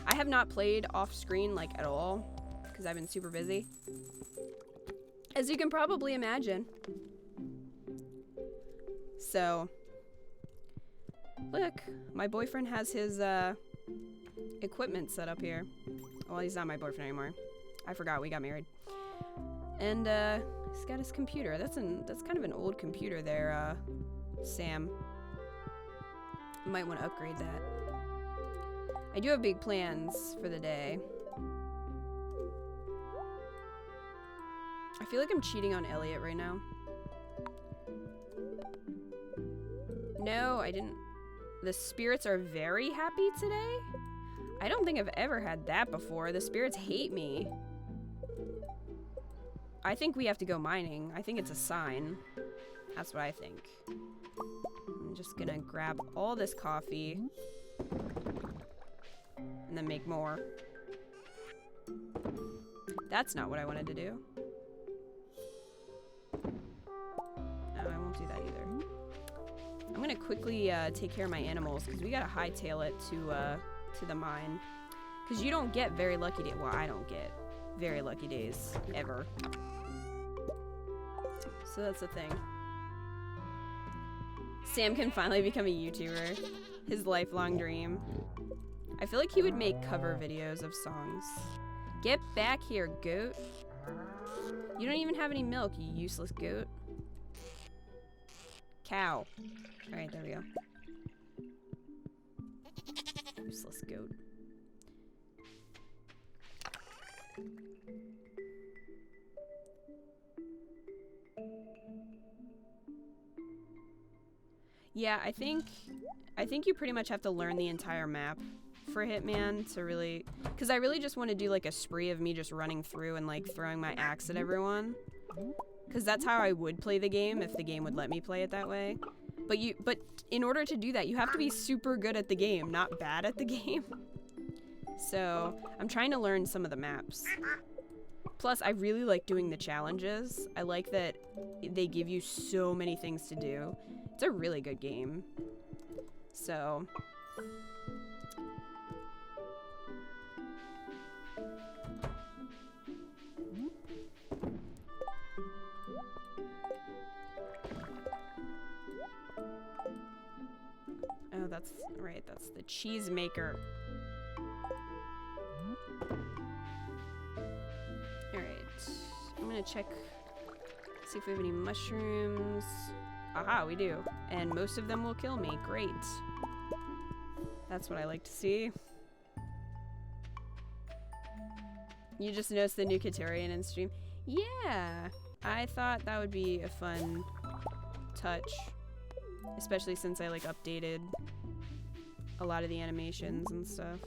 I have not played off screen like at all because I've been super busy, as you can probably imagine. So look, my boyfriend has his equipment set up here. Well, he's not my boyfriend anymore. I forgot we got married. And he's got his computer. That's kind of an old computer there, Sam. You might want to upgrade that. I do have big plans for the day. I feel like I'm cheating on Elliot right now. No, I didn't. The spirits are very happy today? I don't think I've ever had that before. The spirits hate me. I think we have to go mining. I think it's a sign. That's what I think. I'm just gonna grab all this coffee and then make more. That's not what I wanted to do. No, I won't do that either. I'm gonna quickly take care of my animals because we gotta hightail it to the mine. Because you don't get very lucky days. Well, I don't get very lucky days ever. So that's the thing. Sam can finally become a YouTuber. His lifelong dream. I feel like he would make cover videos of songs. Get back here, goat. You don't even have any milk, you useless goat. Cow. Alright, there we go. Useless goat. Yeah, I think you pretty much have to learn the entire map for Hitman to really, because I really just want to do like a spree of me just running through and like throwing my axe at everyone, because that's how I would play the game if the game would let me play it that way. But in order to do that, you have to be super good at the game, not bad at the game. So I'm trying to learn some of the maps. Plus, I really like doing the challenges. I like that they give you so many things to do. It's a really good game. So oh, that's right, that's the cheese maker. Alright, I'm gonna check, see if we have any mushrooms. Aha, we do. And most of them will kill me. Great. That's what I like to see. You just noticed the new Katerian in stream? Yeah! I thought that would be a fun touch. Especially since I like updated a lot of the animations and stuff.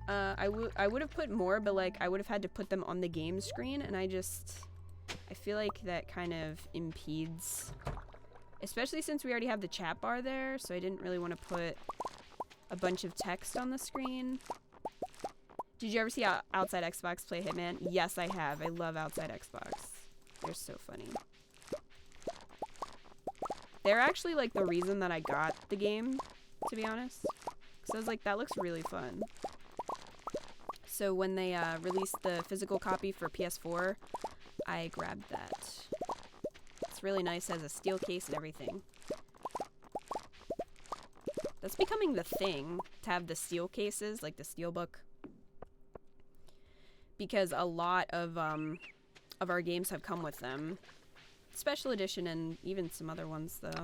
I would have put more, but like I would have had to put them on the game screen, and I feel like that kind of impedes, especially since we already have the chat bar there, so I didn't really want to put a bunch of text on the screen. Did you ever see Outside Xbox play Hitman? Yes, I have. I love Outside Xbox. They're so funny. They're actually like the reason that I got the game, to be honest. So I was like, that looks really fun. So when they released the physical copy for PS4, I grabbed that. It's really nice, has a steel case and everything. That's becoming the thing, to have the steel cases, like the steelbook. Because a lot of our games have come with them. Special edition and even some other ones though.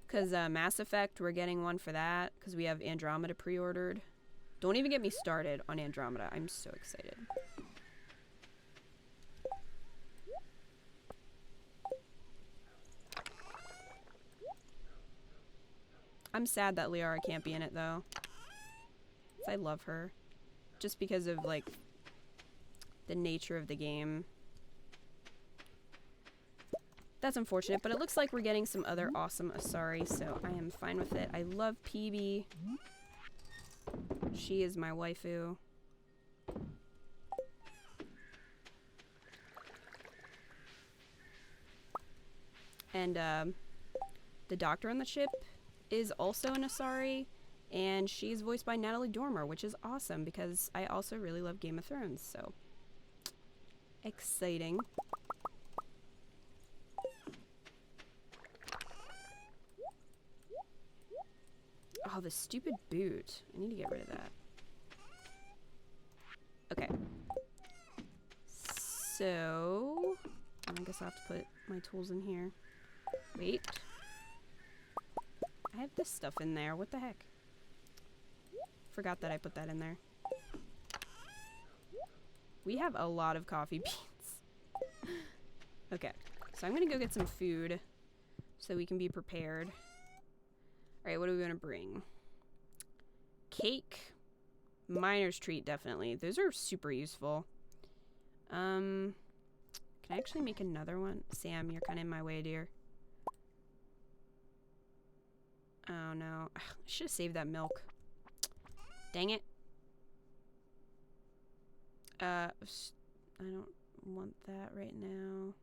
Because Mass Effect, we're getting one for that, because we have Andromeda pre-ordered. Don't even get me started on Andromeda, I'm so excited. I'm sad that Liara can't be in it though. I love her. Just because of like the nature of the game. That's unfortunate, but it looks like we're getting some other awesome Asari, so I am fine with it. I love PB. She is my waifu. And the doctor on the ship is also an Asari, And she's voiced by Natalie Dormer, which is awesome because I also really love Game of Thrones, so exciting. Oh, the stupid boot. I need to get rid of that. Okay. So, I guess I'll have to put my tools in here. Wait. I have this stuff in there. What the heck? Forgot that I put that in there. We have a lot of coffee beans. Okay. So I'm gonna go get some food so we can be prepared. Alright, what do we want to bring? Cake. Miner's treat, definitely. Those are super useful. Can I actually make another one? Sam, you're kind of in my way, dear. Oh, no. I should have saved that milk. Dang it. I don't want that right now.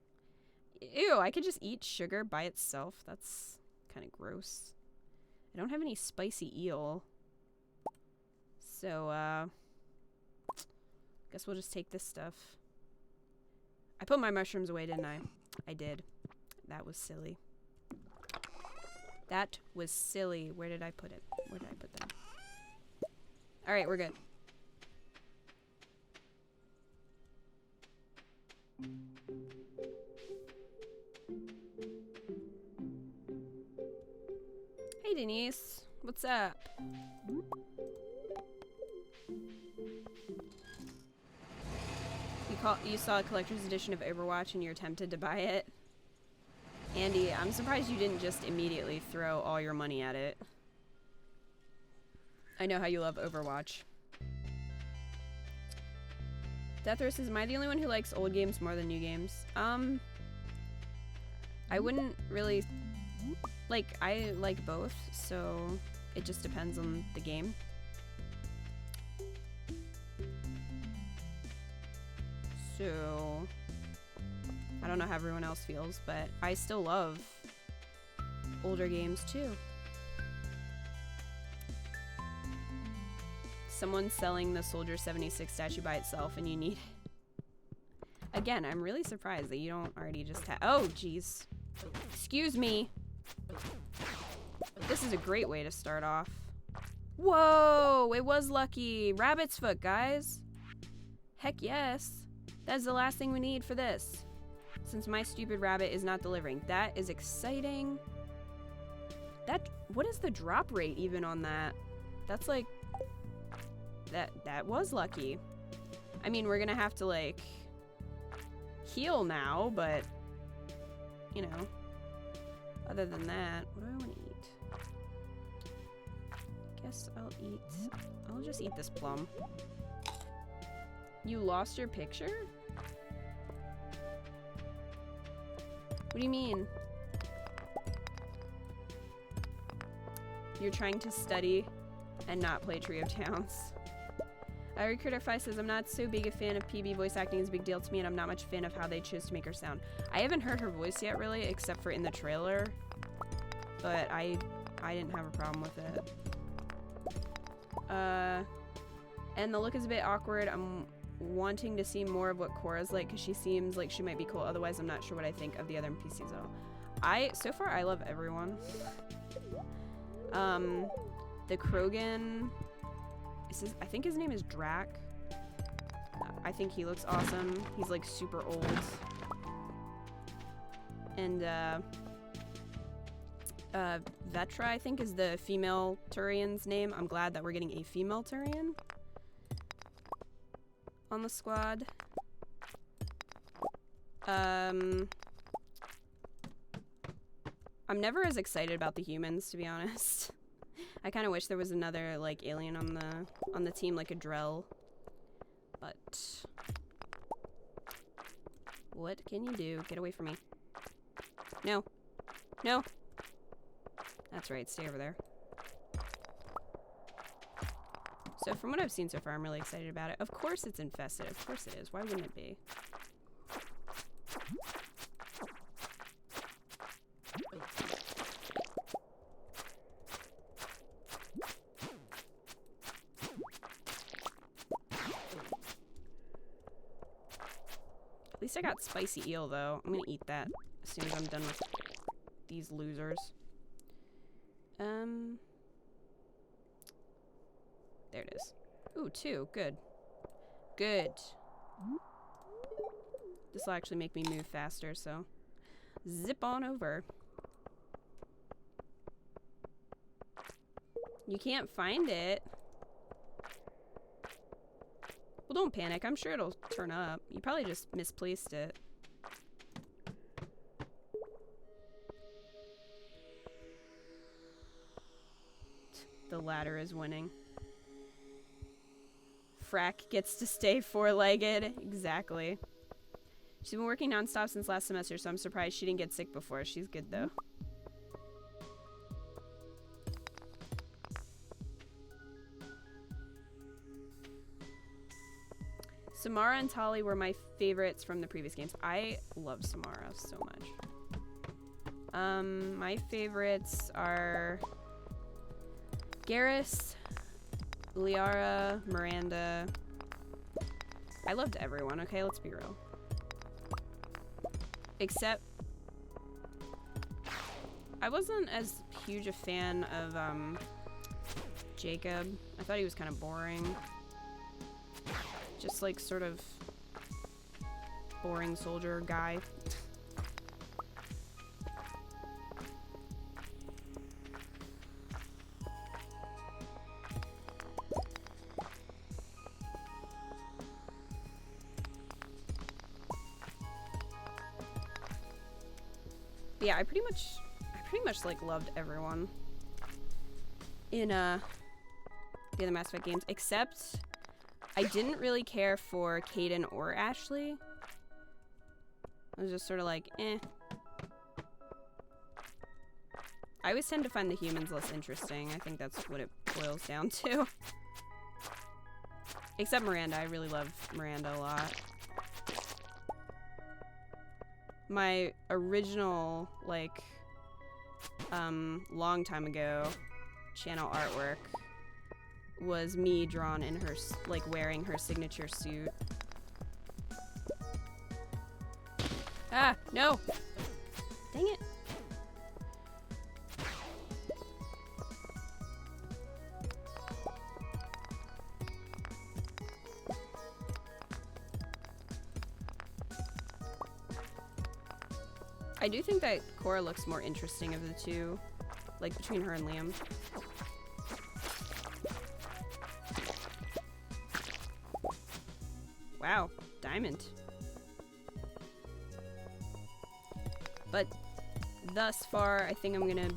Ew, I could just eat sugar by itself. That's kind of gross. I don't have any spicy eel. So, guess we'll just take this stuff. I put my mushrooms away, didn't I? I did. That was silly. That was silly. Where did I put it? Where did I put them? Alright, we're good. Hey, Denise. What's up? You saw a collector's edition of Overwatch and you're tempted to buy it? Andy, I'm surprised you didn't just immediately throw all your money at it. I know how you love Overwatch. Deathros, am I the only one who likes old games more than new games? I wouldn't really... Like, I like both, so it just depends on the game. So, I don't know how everyone else feels, but I still love older games too. Someone's selling the Soldier 76 statue by itself and you need it. Again, I'm really surprised that you don't already just have... Oh, jeez. Excuse me. This is a great way to start off. Whoa, it was lucky. Rabbit's foot, guys. Heck yes. That's the last thing we need for this. Since my stupid rabbit is not delivering. That is exciting. What is the drop rate even on that? That's like... That was lucky. I mean, we're gonna have to, like, heal now, but, you know, other than that, what do I want to eat? Guess I'll just eat this plum. You lost your picture? What do you mean? You're trying to study and not play Tree of Towns. Recruiter5 says, I'm not so big a fan of PB voice acting is a big deal to me, and I'm not much a fan of how they chose to make her sound. I haven't heard her voice yet, really, except for in the trailer. But I didn't have a problem with it. And the look is a bit awkward. I'm wanting to see more of what Cora's like, because she seems like she might be cool. Otherwise, I'm not sure what I think of the other NPCs at all. So far, I love everyone. The Krogan... I think his name is Drac. I think he looks awesome. He's like super old. And Vetra, I think, is the female Turian's name. I'm glad that we're getting a female Turian on the squad. I'm never as excited about the humans, to be honest. I kind of wish there was another, like, alien on the team, like a Drell. But what can you do? Get away from me. No. No. That's right, stay over there. So from what I've seen so far, I'm really excited about it. Of course it's infested. Of course it is. Why wouldn't it be? least I got spicy eel, though. I'm gonna eat that as soon as I'm done with these losers. There it is. Ooh, 2. Good. Good. This will actually make me move faster, so zip on over. You can't find it. Well, don't panic. I'm sure it'll turn up. You probably just misplaced it. The ladder is winning. Frack gets to stay four-legged. Exactly. She's been working nonstop since last semester, so I'm surprised she didn't get sick before. She's good, though. Samara and Tali were my favorites from the previous games. I love Samara so much. My favorites are Garrus, Liara, Miranda. I loved everyone, okay? Let's be real. Except I wasn't as huge a fan of Jacob. I thought he was kind of boring. Just like sort of boring soldier guy. Yeah, I pretty much like loved everyone in the other Mass Effect games, except I didn't really care for Kaidan or Ashley. I was just sort of like, eh. I always tend to find the humans less interesting. I think that's what it boils down to. Except Miranda. I really love Miranda a lot. My original, like, long time ago channel artwork was me drawn in her, like, wearing her signature suit. Ah, no! Dang it. I do think that Cora looks more interesting of the two, like between her and Liam. Wow, diamond. But thus far, I think I'm gonna,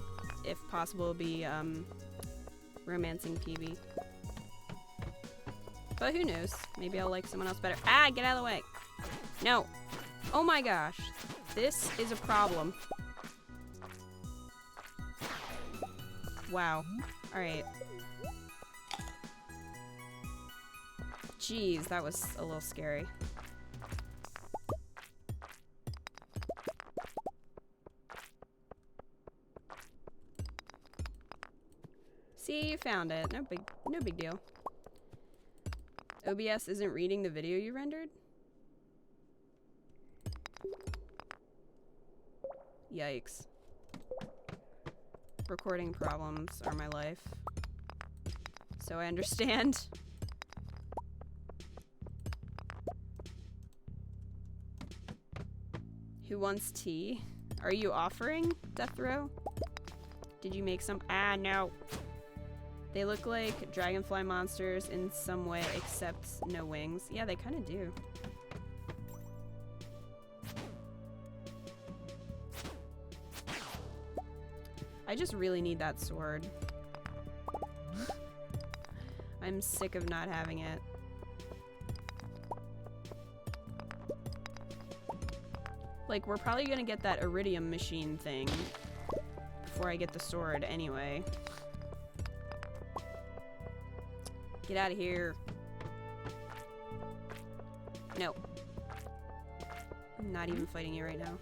if possible, be romancing Peavy. But who knows? Maybe I'll like someone else better. Ah, get out of the way! No! Oh my gosh. This is a problem. Wow. Alright. Jeez, that was a little scary. See, you found it. No big deal. OBS isn't reading the video you rendered? Yikes. Recording problems are my life. So I understand. Who wants tea? Are you offering, Death Row? Did you make some? Ah, no. They look like dragonfly monsters in some way, except no wings. Yeah, they kind of do. I just really need that sword. I'm sick of not having it. Like, we're probably gonna get that iridium machine thing before I get the sword anyway. Get out of here. No. I'm not even fighting you right now.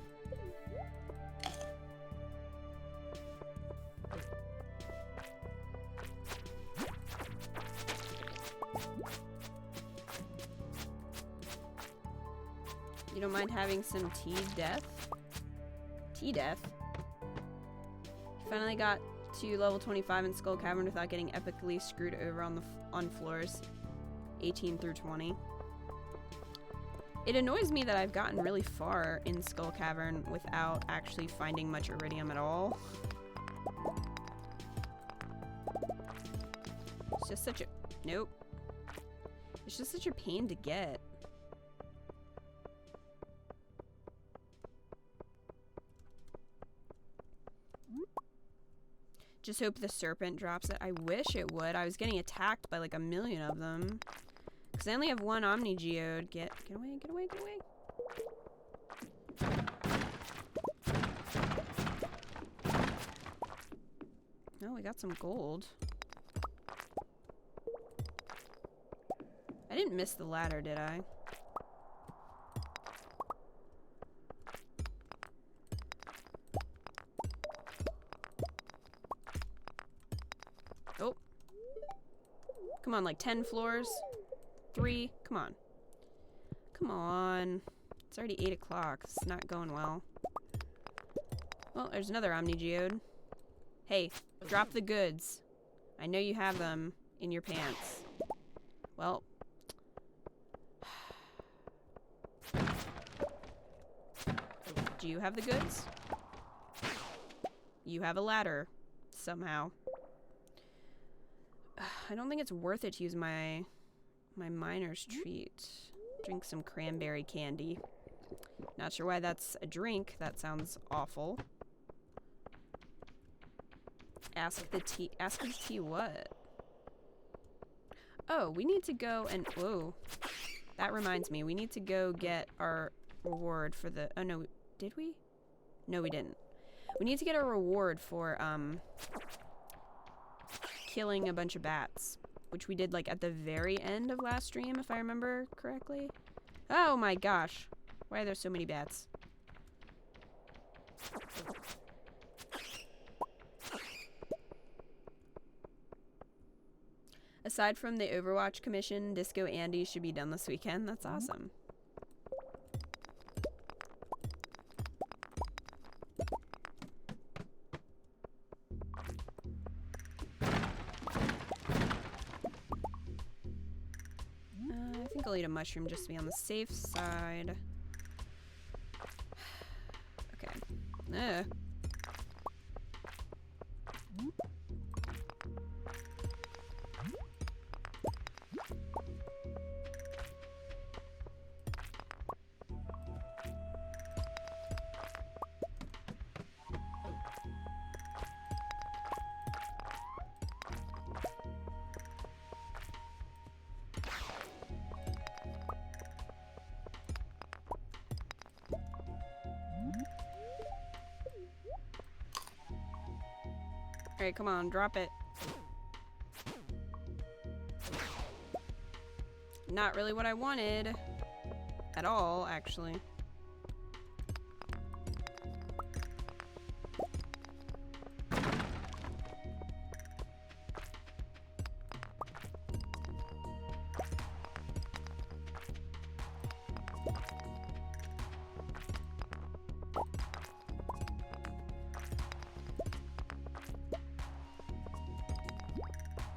You don't mind having some tea death? Tea death? You finally got to level 25 in Skull Cavern without getting epically screwed over on floors 18 through 20. It annoys me that I've gotten really far in Skull Cavern without actually finding much iridium at all. It's just such a... Nope. It's just such a pain to get. Just hope the serpent drops it. I wish it would. I was getting attacked by like a million of them. Because I only have one Omni Geode. Get away, get away, get away. Oh, we got some gold. I didn't miss the ladder, did I? Oh. Come on, like 10 floors? 3? Come on. Come on. It's already 8 o'clock. It's not going well. Well, there's another Omni Geode. Hey, drop the goods. I know you have them in your pants. Well. Do you have the goods? You have a ladder. Somehow. I don't think it's worth it to use my miner's treat. Drink some cranberry candy. Not sure why that's a drink. That sounds awful. Ask the tea what? Oh, we need to go and... Whoa. That reminds me. We need to go get our reward for the... Oh, no. Did we? No, we didn't. We need to get a reward for, killing a bunch of bats. Which we did, like, at the very end of last stream, if I remember correctly. Oh, my gosh. Why are there so many bats? Aside from the Overwatch commission, Disco Andy should be done this weekend. That's awesome. I think I'll eat a mushroom just to be on the safe side. Okay. Alright, come on, drop it. Not really what I wanted. At all, actually.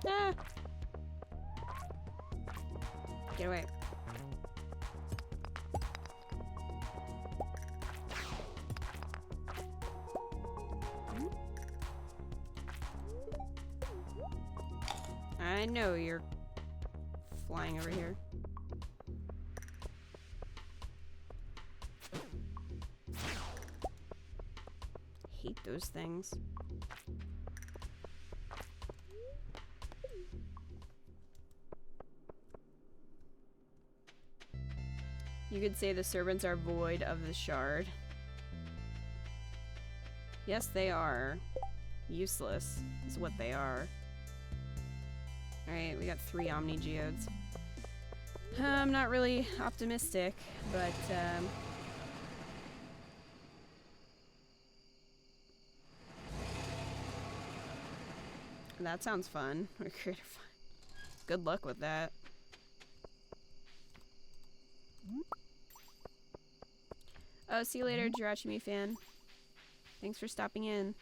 Ah. Get away. I know you're flying over here. Hate those things. You could say the servants are void of the shard. Yes, they are. Useless is what they are. Alright, we got 3 Omni Geodes. I'm not really optimistic, but that sounds fun. Good luck with that. Oh, see you later, Jirachimi fan. Thanks for stopping in.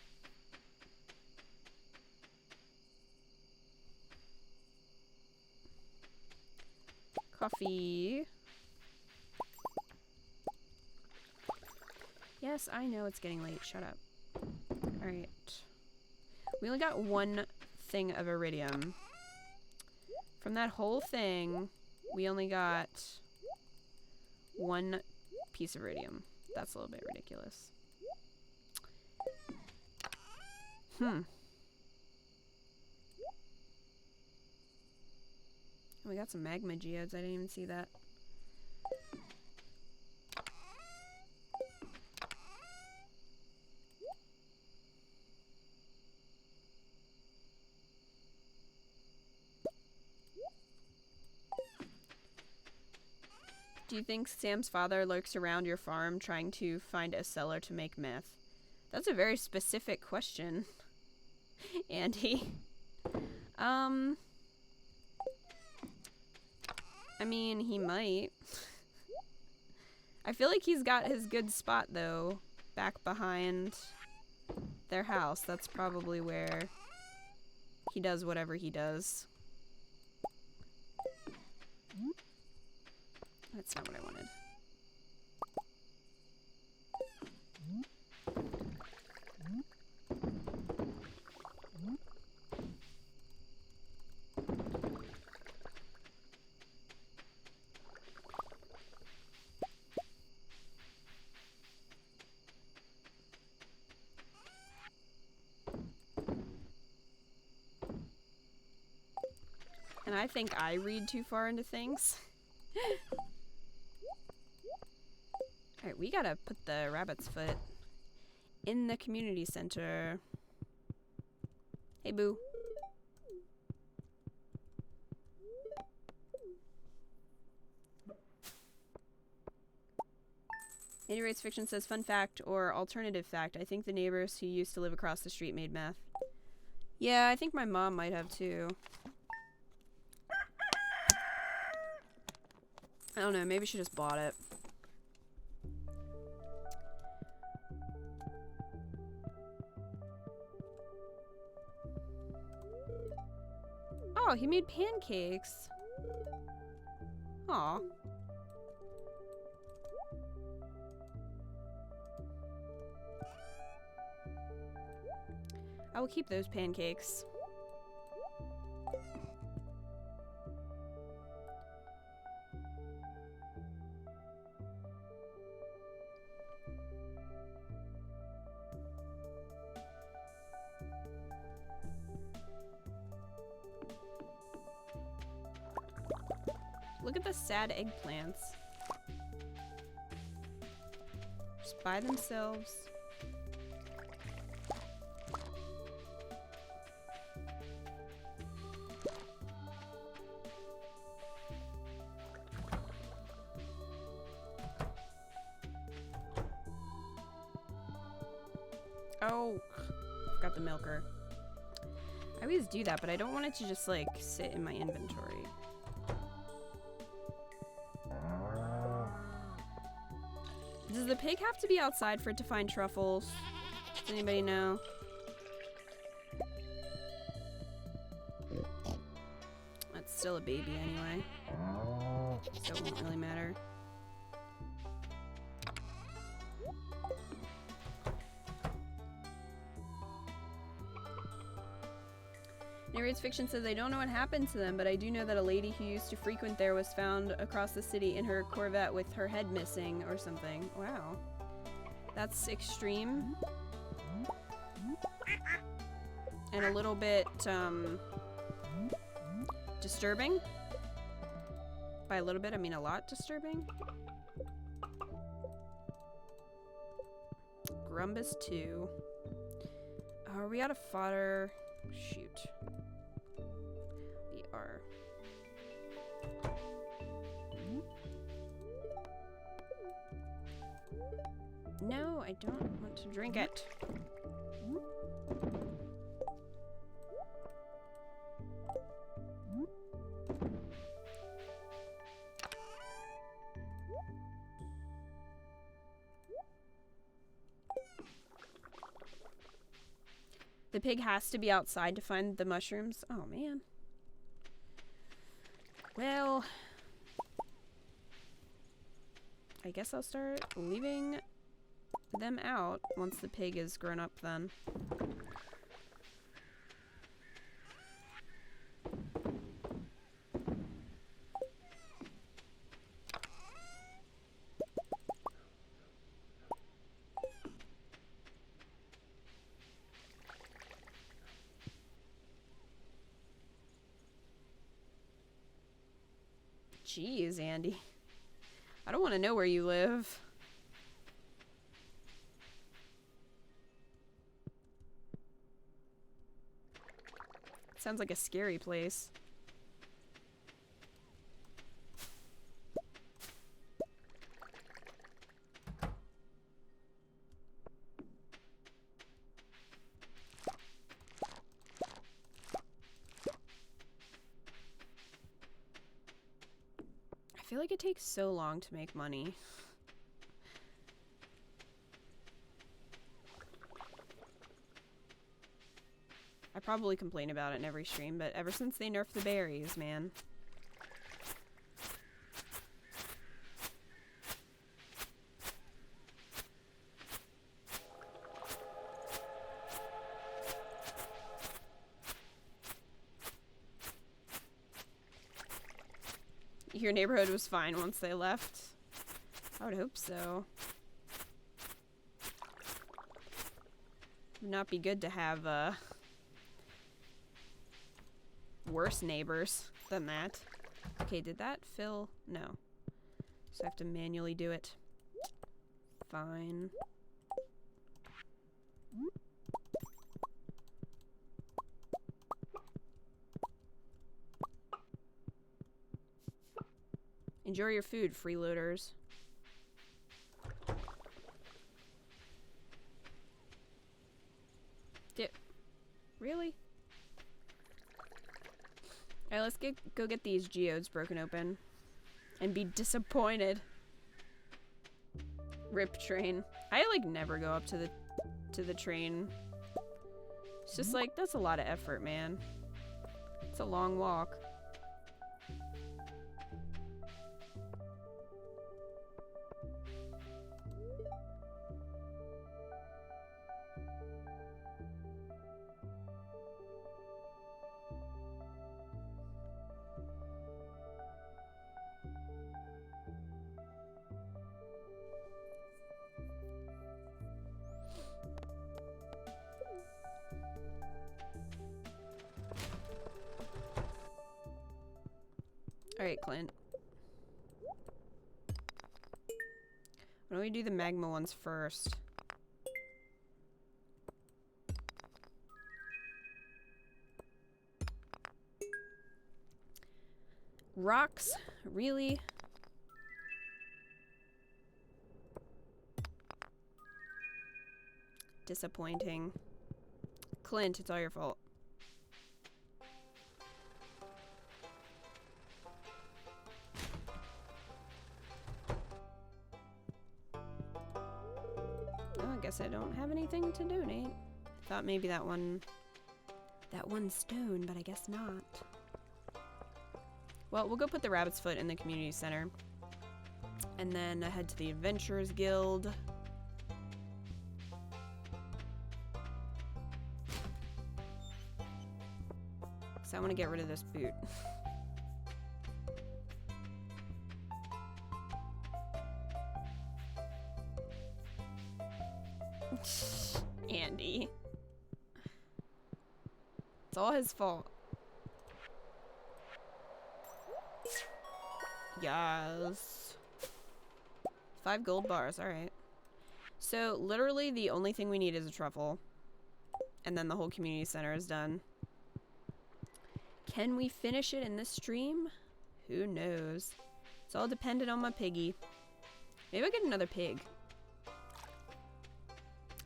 Coffee. Yes, I know it's getting late. Shut up. Alright. We only got one thing of iridium. From that whole thing, we only got one piece of iridium. That's a little bit ridiculous. We got some magma geodes. I didn't even see that. Do you think Sam's father lurks around your farm trying to find a seller to make meth? That's a very specific question, Andy. I mean, he might. I feel like he's got his good spot, though, back behind their house. That's probably where he does whatever he does. That's not what I wanted. And I think I read too far into things. Alright, we gotta put the rabbit's foot in the community center. Hey, boo. Andy Rates Fiction says, fun fact or alternative fact, I think the neighbors who used to live across the street made meth. Yeah, I think my mom might have too. I don't know, maybe she just bought it. Oh, he made pancakes. Aw. I will keep those pancakes. Look at the sad eggplants. Just by themselves. Oh, forgot the milker. I always do that, but I don't want it to just like sit in my inventory. Does the pig have to be outside for it to find truffles? Does anybody know? That's still a baby anyway, so it won't really matter. Narrates Fiction says, I don't know what happened to them, but I do know that a lady who used to frequent there was found across the city in her Corvette with her head missing or something. Wow. That's extreme. And a little bit, disturbing. By a little bit, I mean a lot disturbing. Grumbus 2. Are we out of fodder? Shoot. We are. No, I don't want to drink it. The pig has to be outside to find the mushrooms. Oh, man. Well, I guess I'll start leaving them out once the pig is grown up then. Jeez, Andy. I don't want to know where you live. Sounds like a scary place. I feel like it takes so long to make money. I probably complain about it in every stream, but ever since they nerfed the berries, man. Your neighborhood was fine once they left? I would hope so. Would not be good to have, worse neighbors than that. Okay, did that fill? No. So I have to manually do it. Fine. Enjoy your food, freeloaders. Really? Alright, let's go get these geodes broken open. And be disappointed. Rip train. I like never go up to the train. It's just like, that's a lot of effort, man. It's a long walk. Alright, Clint. Why don't we do the magma ones first? Rocks? Really? Disappointing. Clint, it's all your fault. I guess I don't have anything to donate. I thought maybe that one stone, but I guess not. Well, we'll go put the rabbit's foot in the community center. And then head to the Adventurers Guild. So I want to get rid of this boot. Andy. It's all his fault. Yes. 5 gold bars, alright. So, literally the only thing we need is a truffle. And then the whole community center is done. Can we finish it in this stream? Who knows? It's all dependent on my piggy. Maybe I'll get another pig.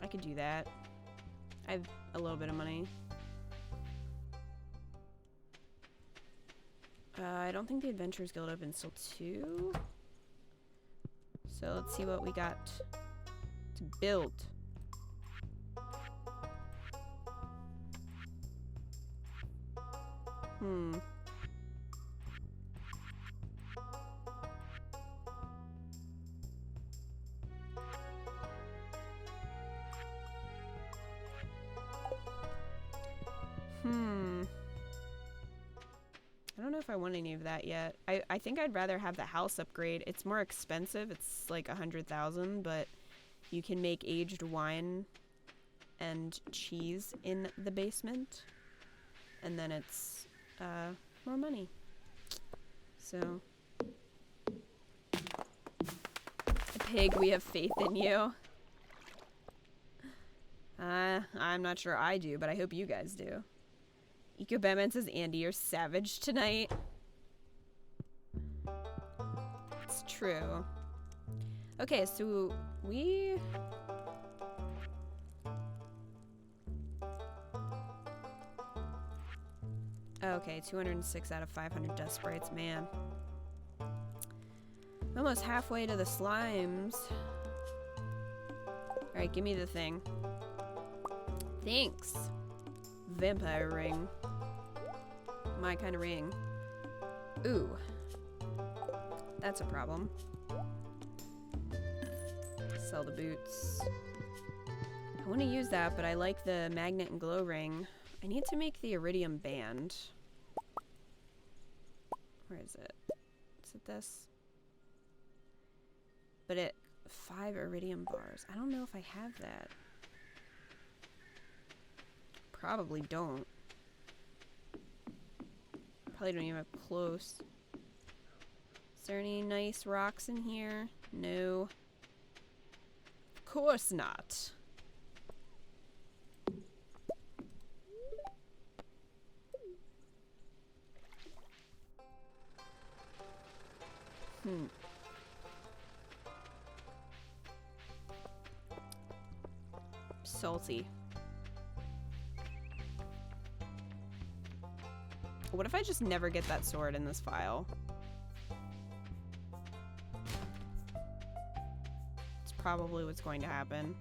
I could do that. I have a little bit of money. I don't think the Adventurers Guild opens till 2. So let's see what we got to build. Hmm. I don't know if I want any of that yet. I think I'd rather have the house upgrade. It's more expensive. It's like 100,000, but you can make aged wine and cheese in the basement. And then it's more money. So, Pig, we have faith in you. I'm not sure I do, but I hope you guys do. Eco Batman says, Andy, you're savage tonight. It's true. Okay, so we... Okay, 206 out of 500 dust sprites, man. Almost halfway to the slimes. Alright, give me the thing. Thanks. Vampire ring. My kind of ring. Ooh. That's a problem. Sell the boots. I want to use that, but I like the magnet and glow ring. I need to make the iridium band. Where is it? Is it this? But it 5 iridium bars. I don't know if I have that. Probably don't. Probably don't even have close. Is there any nice rocks in here? No. Of course not. Salty. What if I just never get that sword in this file? It's probably what's going to happen.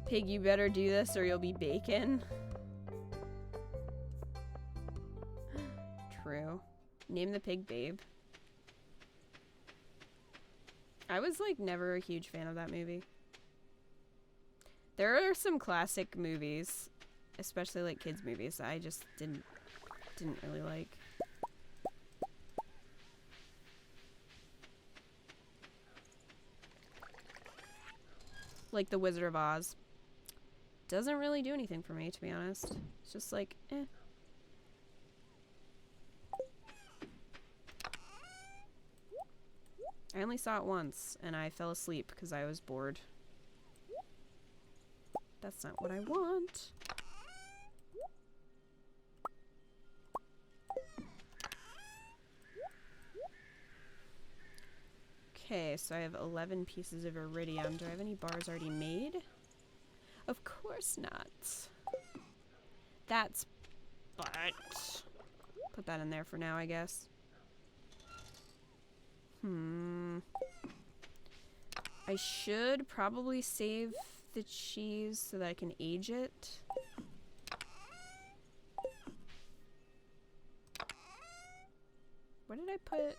Pig, you better do this or you'll be bacon. True. Name the pig Babe. I was like never a huge fan of that movie. There are some classic movies, especially like kids movies, that I just didn't really like. Like The Wizard of Oz. Doesn't really do anything for me, to be honest. It's just like, eh. I only saw it once, and I fell asleep because I was bored. That's not what I want. Okay, so I have 11 pieces of iridium. Do I have any bars already made? Of course not. That's but. Put that in there for now, I guess. I should probably save the cheese so that I can age it. Where did I put...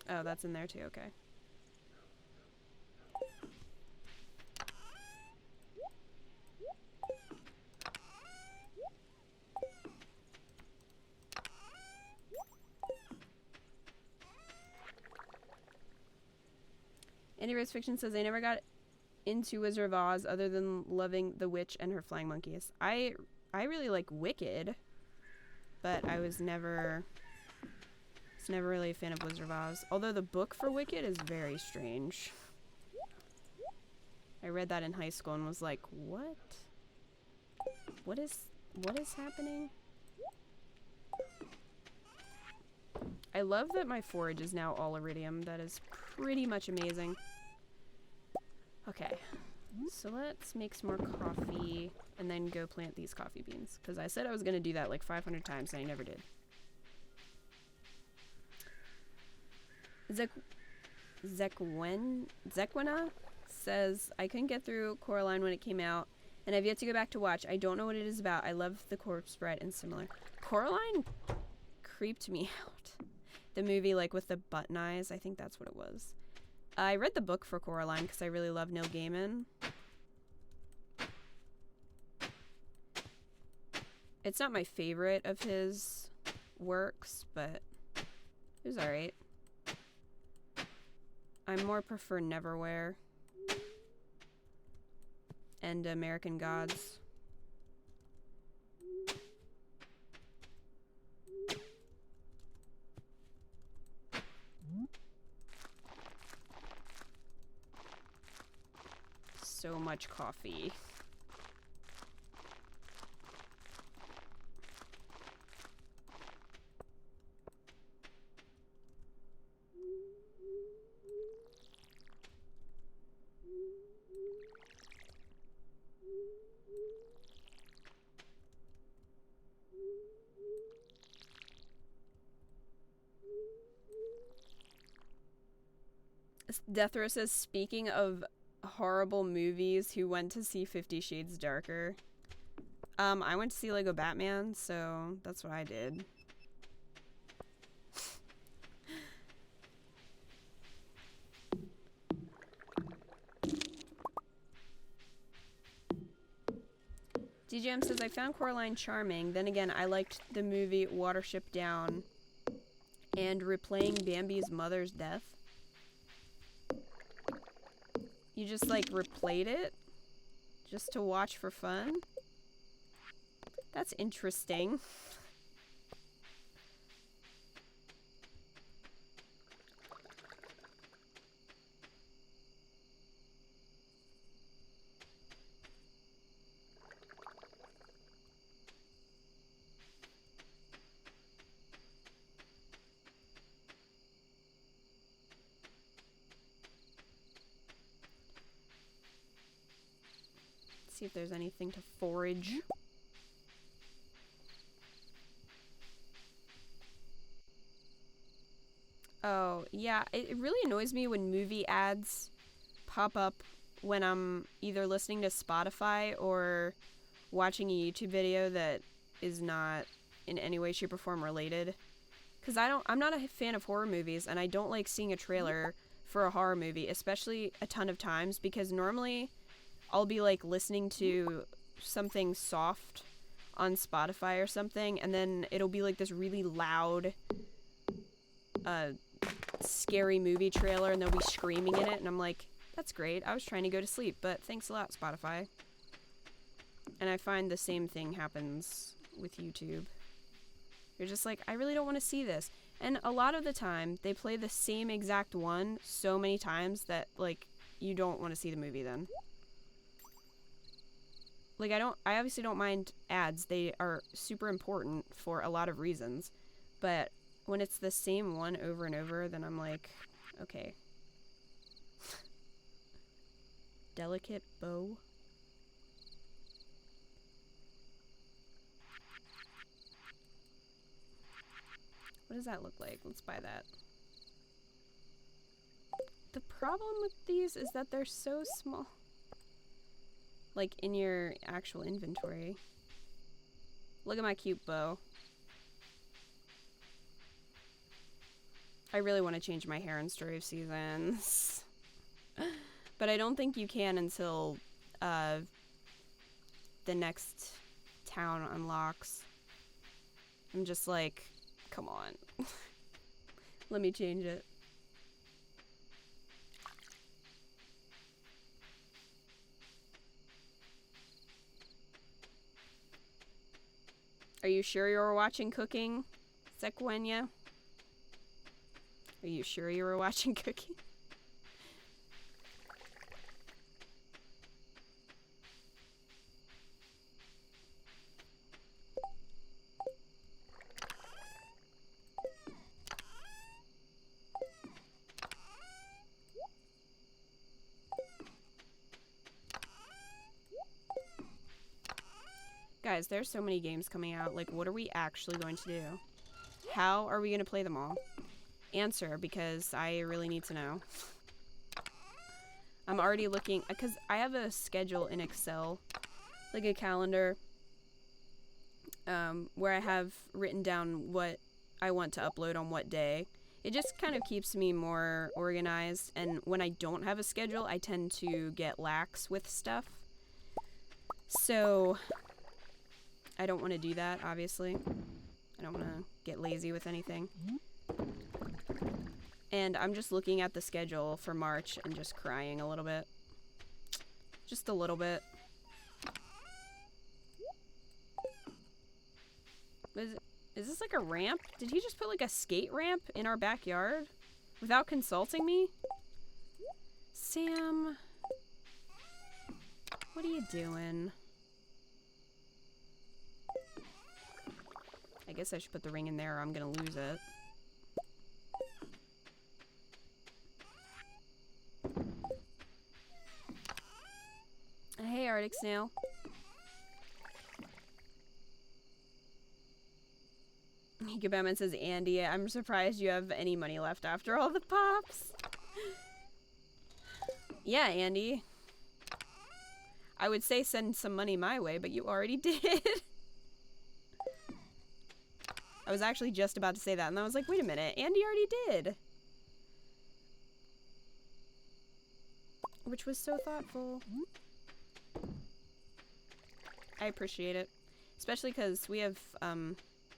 Oh, that's in there too, okay. Andy Rose Fiction says, I never got into Wizard of Oz other than loving the witch and her flying monkeys. I really like Wicked, but I was never really a fan of Wizard of Oz. Although the book for Wicked is very strange. I read that in high school and was like, what? What is happening? I love that my forage is now all iridium. That is pretty much amazing. Okay, so let's make some more coffee and then go plant these coffee beans. Because I said I was going to do that like 500 times and I never did. Zequina says, I couldn't get through Coraline when it came out, and I've yet to go back to watch. I don't know what it is about. I love the corpse bride and similar. Coraline creeped me out. The movie, like, with the button eyes. I think that's what it was. I read the book for Coraline because I really love Neil Gaiman. It's not my favorite of his works, but it was alright. I more prefer Neverwhere and American Gods. So much coffee. Death Row says, speaking of horrible movies, who went to see 50 Shades Darker? I went to see Lego Batman, so that's what I did. DJM says, I found Coraline charming. Then again, I liked the movie Watership Down and replaying Bambi's mother's death. You just, like, replayed it? Just to watch for fun? That's interesting. See if there's anything to forage. Oh, yeah, it really annoys me when movie ads pop up when I'm either listening to Spotify or watching a YouTube video that is not in any way, shape, or form related. Because I'm not a fan of horror movies, and I don't like seeing a trailer for a horror movie, especially a ton of times, because normally I'll be, like, listening to something soft on Spotify or something, and then it'll be, like, this really loud, scary movie trailer, and they'll be screaming in it, and I'm like, that's great. I was trying to go to sleep, but thanks a lot, Spotify. And I find the same thing happens with YouTube. You're just like, I really don't want to see this. And a lot of the time, they play the same exact one so many times that, like, you don't want to see the movie then. Like, I obviously don't mind ads. They are super important for a lot of reasons. But when it's the same one over and over, then I'm like, okay. Delicate bow. What does that look like? Let's buy that. The problem with these is that they're so small. Like, in your actual inventory. Look at my cute bow. I really want to change my hair in Story of Seasons. But I don't think you can until the next town unlocks. I'm just like, come on. Let me change it. Are you sure you were watching Cooking, Sequenia? Are you sure you were watching Cooking? Guys, there's so many games coming out. Like, what are we actually going to do? How are we going to play them all? answer because I really need to know. I'm already looking, because I have a schedule in Excel, like a calendar, where I have written down what I want to upload on what day. It just kind of keeps me more organized, and when I don't have a schedule, I tend to get lax with stuff. So, I don't want to do that, obviously. I don't want to get lazy with anything. And I'm just looking at the schedule for March and just crying a little bit. Just a little bit. Is this like a ramp? Did he just put like a skate ramp in our backyard without consulting me? Sam, what are you doing? I guess I should put the ring in there or I'm gonna lose it. Hey, Arctic Snail. Batman says, Andy, I'm surprised you have any money left after all the pops. Yeah, Andy. I would say send some money my way, but you already did. I was actually just about to say that, and I was like, wait a minute, Andy already did. Which was so thoughtful. I appreciate it. Especially because we have,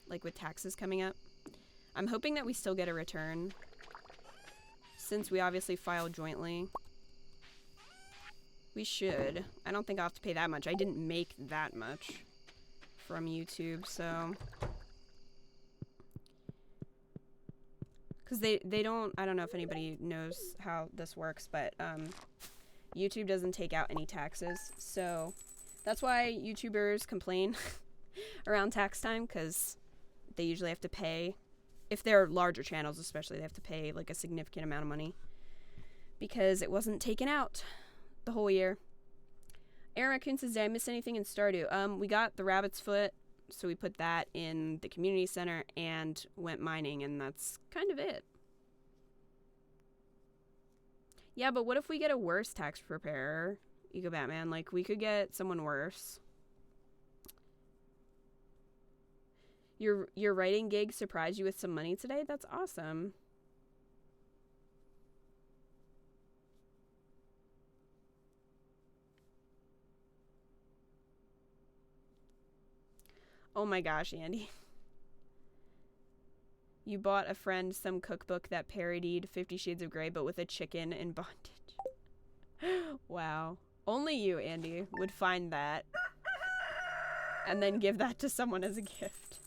like with taxes coming up. I'm hoping that we still get a return. Since we obviously filed jointly. We should. I don't think I'll have to pay that much. I didn't make that much from YouTube, so... Because they don't... I don't know if anybody knows how this works, but YouTube doesn't take out any taxes. So that's why YouTubers complain around tax time, because they usually have to pay. If they're larger channels especially, they have to pay like a significant amount of money. Because it wasn't taken out the whole year. Aaron Raccoon says, did I miss anything in Stardew? We got the rabbit's foot, so we put that in the community center and went mining, and that's kind of it. Yeah, but what if we get a worse tax preparer? Ego Batman, like, we could get someone worse. Your writing gig surprised you with some money today? That's awesome. Oh my gosh, Andy. You bought a friend some cookbook that parodied 50 Shades of Grey, but with a chicken in bondage. Wow. Only you, Andy, would find that. And then give that to someone as a gift.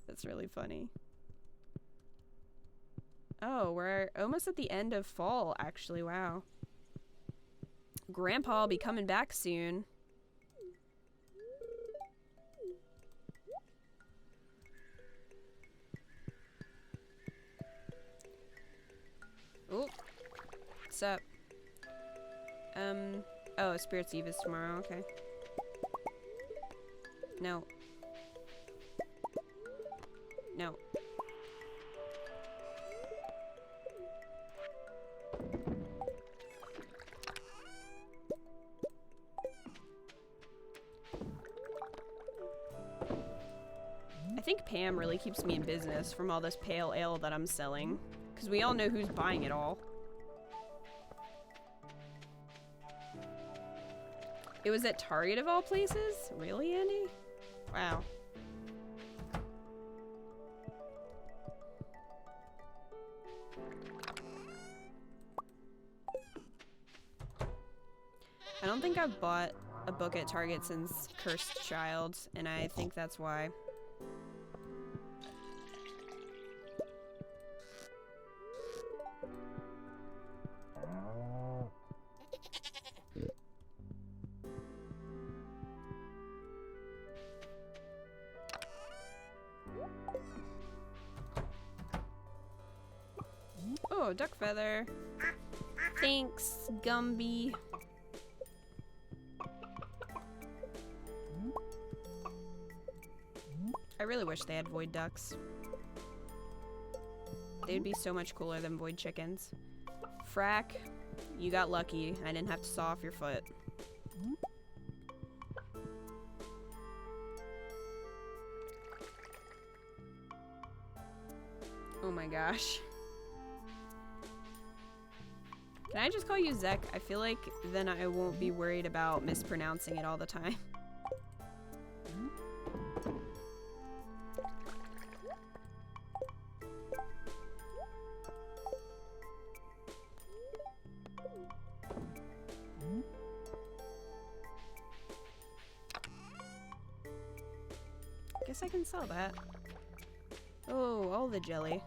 That's really funny. Oh, we're almost at the end of fall, actually. Wow. Grandpa will be coming back soon. Oh, what's up? Oh, Spirit's Eve is tomorrow, okay. No. No. I think Pam really keeps me in business from all this pale ale that I'm selling. Because we all know who's buying it all. It was at Target of all places? Really, Andy? Wow. I don't think I've bought a book at Target since Cursed Child, and I think that's why. Oh, duck feather. Thanks, Gumby. I really wish they had void ducks. They'd be so much cooler than void chickens. Frack, you got lucky. I didn't have to saw off your foot. Oh my gosh. Can I just call you Zek? I feel like then I won't be worried about mispronouncing it all the time. Guess I can sell that. Oh, all the jelly.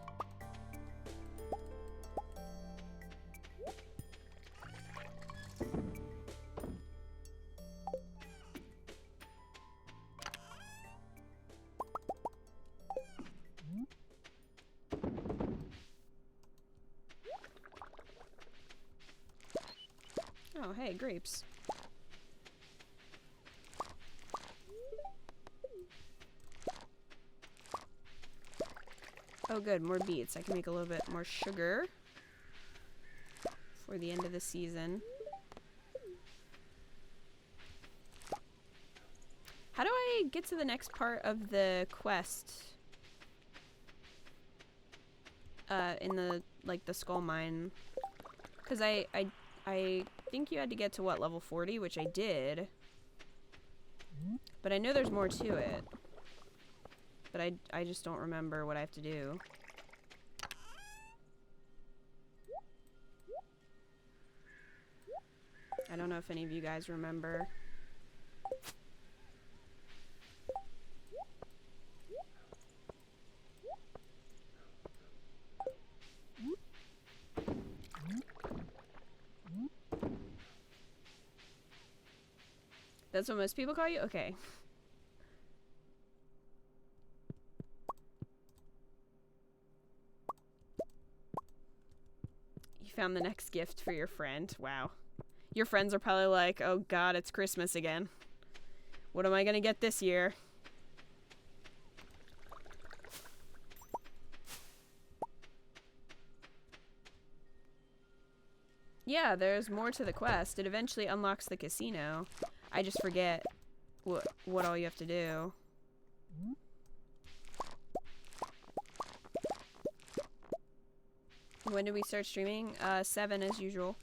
Oh, hey, grapes. Oh good, more beets. I can make a little bit more sugar for the end of the season. How do I get to the next part of the quest? In the, like, the skull mine. Because I think you had to get to, what, level 40, which I did. But I know there's more to it. But I just don't remember what I have to do. I don't know if any of you guys remember. That's what most people call you? Okay. Found the next gift for your friend. Wow. Your friends are probably like, oh god, it's Christmas again. What am I gonna get this year? Yeah, there's more to the quest. It eventually unlocks the casino. I just forget what all you have to do. When did we start streaming? 7 as usual.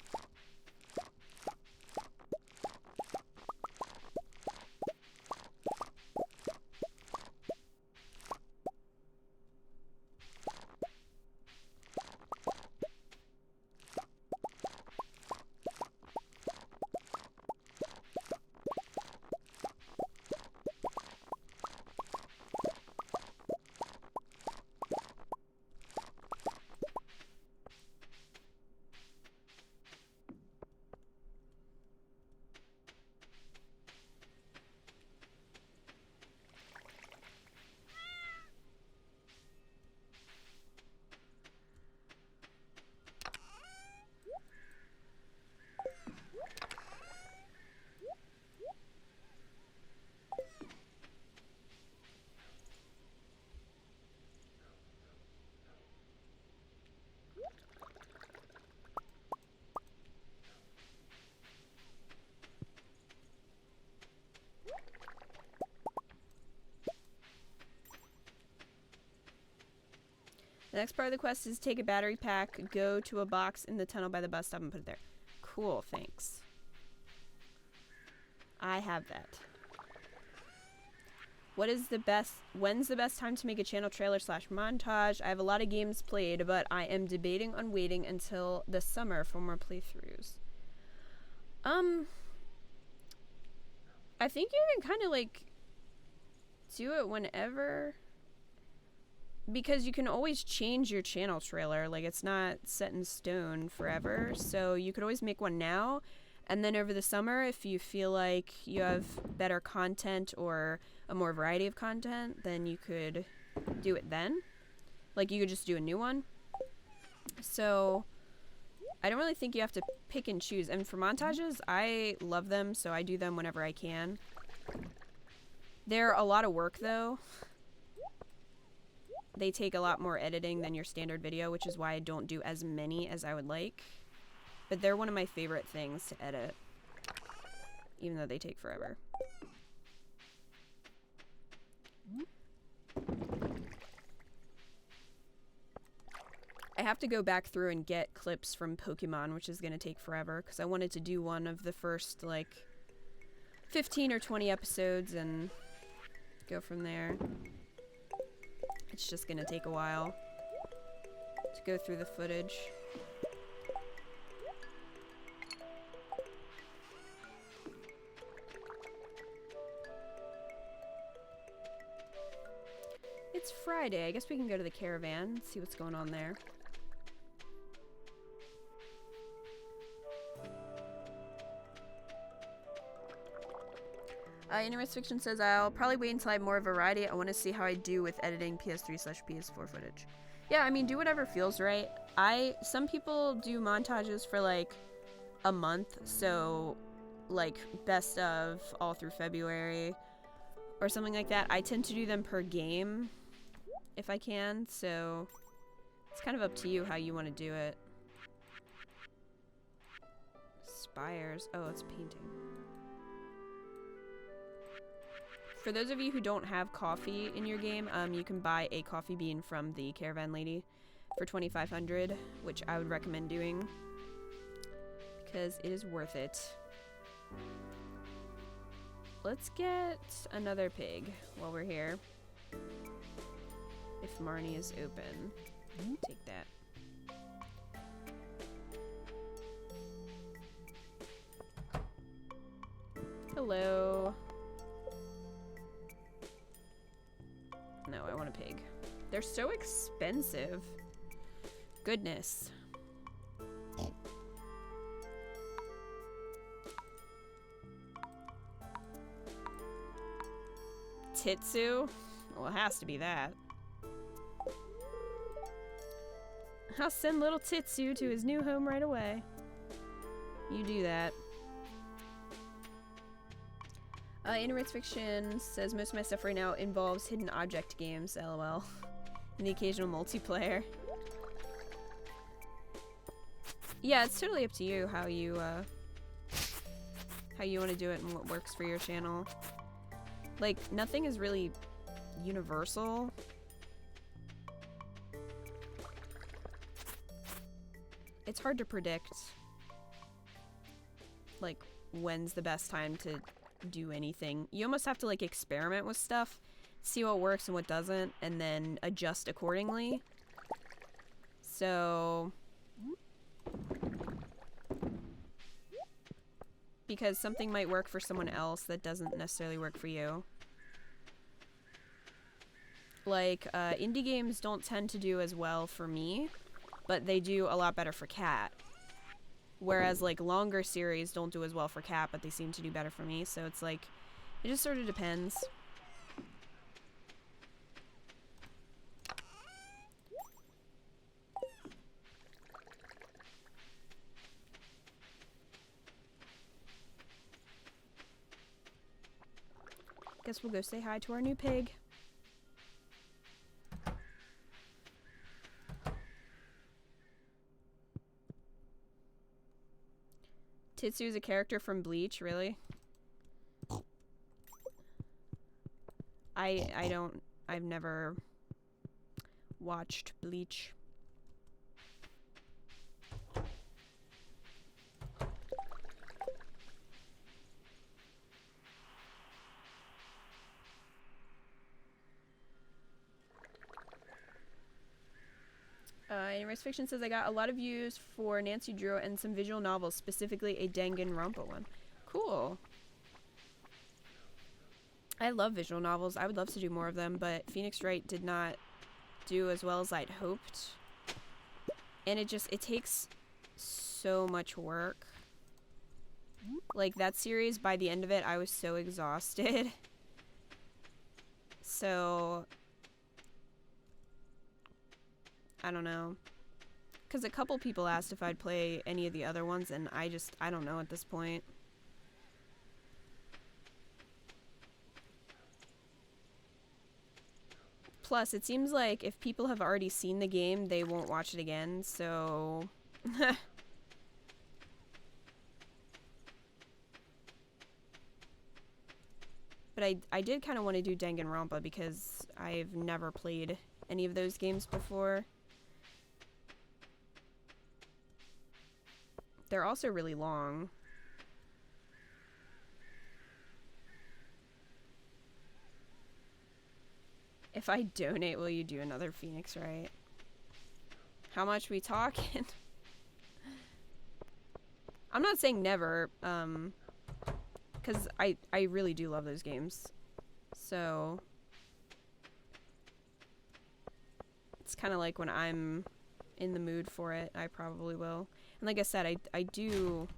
The next part of the quest is take a battery pack, go to a box in the tunnel by the bus stop and put it there. Cool, thanks. I have that. When's the best time to make a channel trailer / montage? I have a lot of games played, but I am debating on waiting until the summer for more playthroughs. I think you can kind of like do it whenever, because you can always change your channel trailer. Like, it's not set in stone forever, so you could always make one now, and then over the summer, if you feel like you have better content or a more variety of content, then you could do it then. Like, you could just do a new one. So I don't really think you have to pick and choose. And for montages, I love them, so I do them whenever I can. They're a lot of work, though. they take a lot more editing than your standard video, which is why I don't do as many as I would like. But they're one of my favorite things to edit, even though they take forever. I have to go back through and get clips from Pokemon, which is going to take forever, because I wanted to do one of the first, like, 15 or 20 episodes and go from there. It's just going to take a while to go through the footage. It's Friday. I guess we can go to the caravan, see what's going on there. Anyways, Fiction says, I'll probably wait until I have more variety. I want to see how I do with editing PS3/PS4 footage. Yeah, I mean, do whatever feels right. Some people do montages for like a month, so like best of all through February or something like that. I tend to do them per game if I can, so it's kind of up to you how you want to do it. Spires. Oh, it's painting. For those of you who don't have coffee in your game, you can buy a coffee bean from the caravan lady for 2,500, which I would recommend doing because it is worth it. Let's get another pig while we're here. If Marnie is open, take that. Hello. No, I want a pig. They're so expensive. Goodness. Titsu? Well, it has to be that. I'll send little Titsu to his new home right away. You do that. Innerits Fiction says most of my stuff right now involves hidden object games, lol. And the occasional multiplayer. Yeah, it's totally up to you how you want to do it and what works for your channel. Like, nothing is really universal. It's hard to predict, like, when's the best time to do anything. You almost have to like experiment with stuff, see what works and what doesn't, and then adjust accordingly. So because something might work for someone else that doesn't necessarily work for you. Like indie games don't tend to do as well for me, but they do a lot better for Cat. Whereas, like, longer series don't do as well for Cat, but they seem to do better for me. So it's like, it just sort of depends. Guess we'll go say hi to our new pig. Titsu is a character from Bleach, really? I've never watched Bleach. Anyways, Fiction says, I got a lot of views for Nancy Drew and some visual novels, specifically a Danganronpa one. Cool. I love visual novels. I would love to do more of them, but Phoenix Wright did not do as well as I'd hoped. And it takes so much work. Like, that series, by the end of it, I was so exhausted. So I don't know. Because a couple people asked if I'd play any of the other ones, and I don't know at this point. Plus, it seems like if people have already seen the game, they won't watch it again, so... But I did kind of want to do Danganronpa because I've never played any of those games before. They're also really long. If I donate, will you do another Phoenix, right? How much we talking? I'm not saying never, because I really do love those games. So it's kind of like when I'm in the mood for it, I probably will. And like I said, I do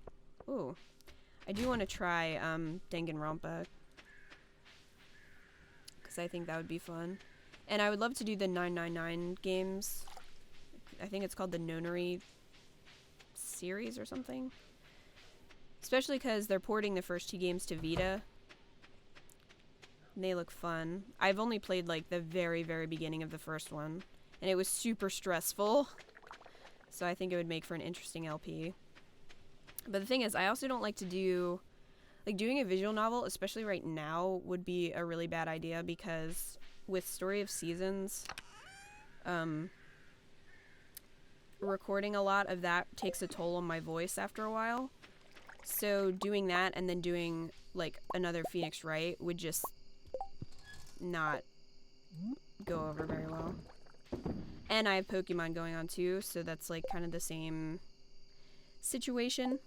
want to try Danganronpa, because I think that would be fun. And I would love to do the 999 games. I think it's called the Nonary series or something. Especially because they're porting the first 2 games to Vita. And they look fun. I've only played like the very, very beginning of the first one. And it was super stressful. So I think it would make for an interesting LP. But the thing is, I also don't like to do... Like, doing a visual novel, especially right now, would be a really bad idea because with Story of Seasons, recording a lot of that takes a toll on my voice after a while. So doing that and then doing, like, another Phoenix Wright would just not go over very well. And I have Pokemon going on too, so that's, like, kind of the same situation.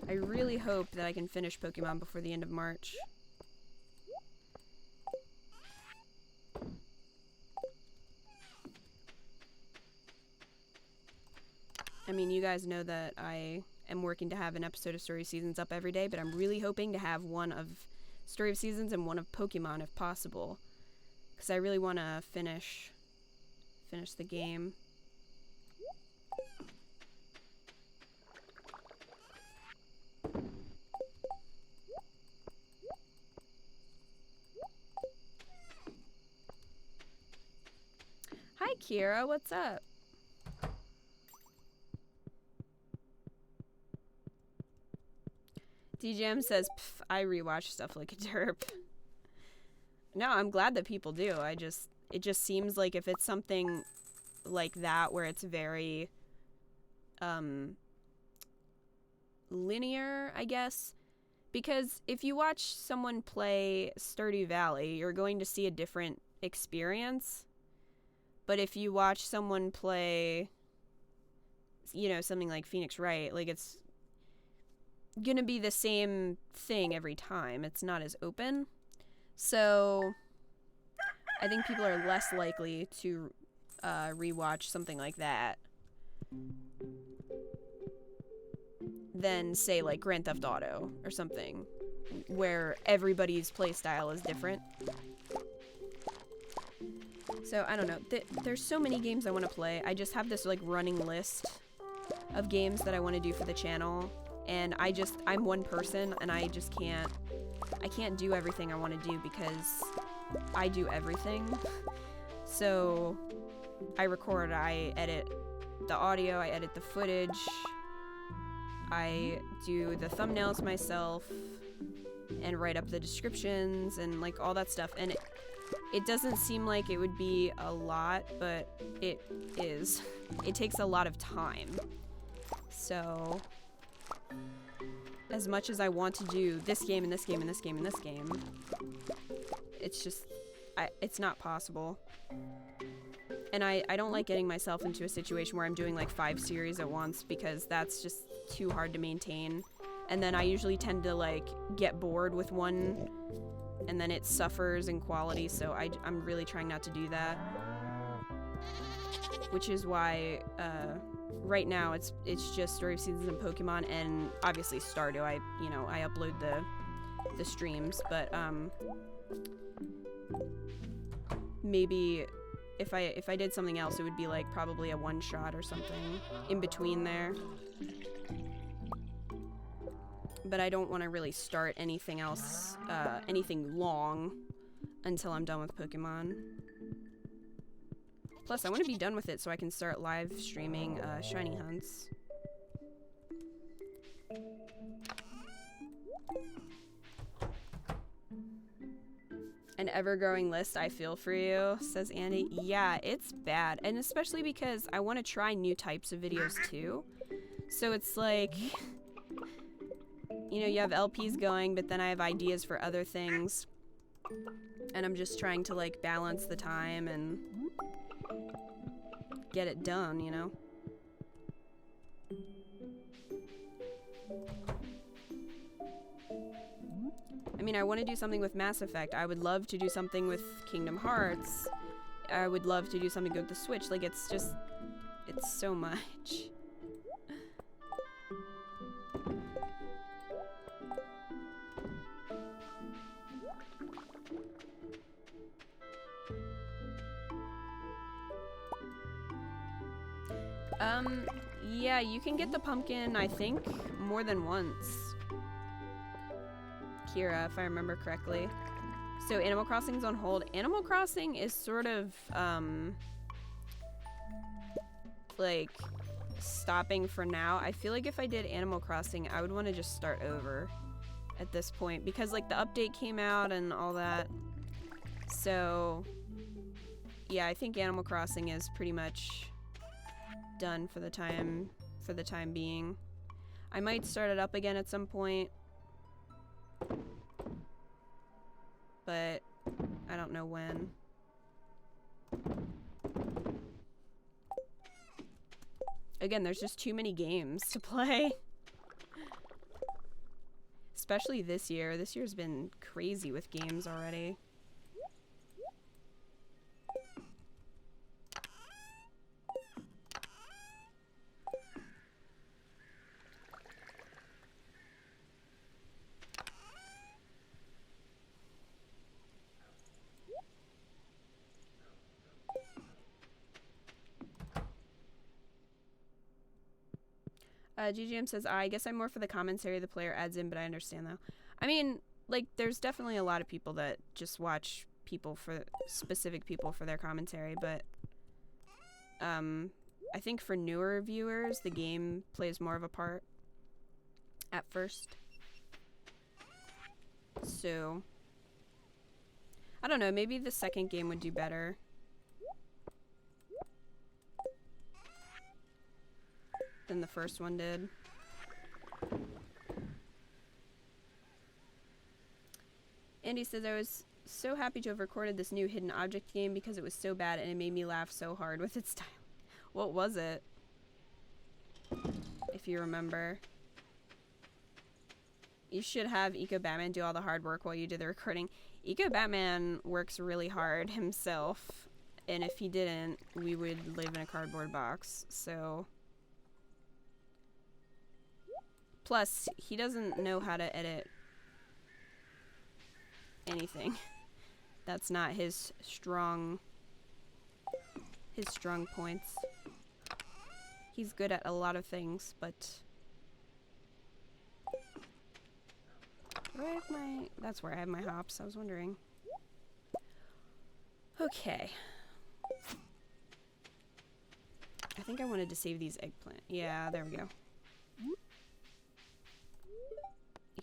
I really hope that I can finish Pokemon before the end of March. I mean, you guys know that I am working to have an episode of Story of Seasons up every day, but I'm really hoping to have one of Story of Seasons and one of Pokemon if possible. Because I really want to finish the game. Hi, Kira. What's up? DJM says, I rewatch stuff like a derp. No, I'm glad that people do. It just seems like if it's something like that where it's very, linear, I guess. Because if you watch someone play Stardew Valley, you're going to see a different experience. But if you watch someone play, you know, something like Phoenix Wright, like, it's gonna be the same thing every time. It's not as open. So I think people are less likely to rewatch something like that than, say, like Grand Theft Auto or something, where everybody's playstyle is different. So, I don't know. There's so many games I want to play. I just have this, like, running list of games that I want to do for the channel. And I'm one person, and I can't do everything I want to do because I do everything. So, I record, I edit the audio, I edit the footage, I do the thumbnails myself, and write up the descriptions, and, like, all that stuff. And it doesn't seem like it would be a lot, but it is. It takes a lot of time. So, as much as I want to do this game and this game and this game and this game, it's just, it's not possible. And I don't like getting myself into a situation where I'm doing like 5 series at once, because that's just too hard to maintain. And then I usually tend to like get bored with one, and then it suffers in quality, so I'm really trying not to do that. Which is why, right now it's just Story of Seasons and Pokemon, and obviously Stardew. I upload the streams, but maybe if I did something else, it would be like probably a one shot or something in between there. But I don't want to really start anything else, anything long until I'm done with Pokemon. Plus, I want to be done with it so I can start live streaming shiny hunts. An ever-growing list, I feel for you, says Andy. Yeah, it's bad. And especially because I want to try new types of videos too. So it's like, you know, you have LPs going, but then I have ideas for other things. And I'm just trying to like balance the time and get it done, you know? I mean, I want to do something with Mass Effect. I would love to do something with Kingdom Hearts. I would love to do something with the Switch. Like, it's just, it's so much. Yeah, you can get the pumpkin, I think, more than once. Kira, if I remember correctly. So Animal Crossing's on hold. Animal Crossing is sort of, like, stopping for now. I feel like if I did Animal Crossing, I would want to just start over at this point. Because, like, the update came out and all that. So, yeah, I think Animal Crossing is pretty much done for the time being. I might start it up again at some point, but I don't know when. Again, there's just too many games to play. Especially this year. This year's been crazy with games already. GGM says, I guess I'm more for the commentary the player adds in, but I understand though. I mean, like, there's definitely a lot of people that just watch people for specific people for their commentary, but I think for newer viewers, the game plays more of a part at first. So, I don't know, maybe the second game would do better. Than the first one did. Andy says, I was so happy to have recorded this new hidden object game because it was so bad and it made me laugh so hard with its style. What was it? If you remember. You should have Eco Batman do all the hard work while you do the recording. Eco Batman works really hard himself, and if he didn't, we would live in a cardboard box, so... Plus, he doesn't know how to edit anything. That's not his strong points. He's good at a lot of things, but where do I have my... That's where I have my hops. I was wondering. Okay. I think I wanted to save these eggplant. Yeah, there we go.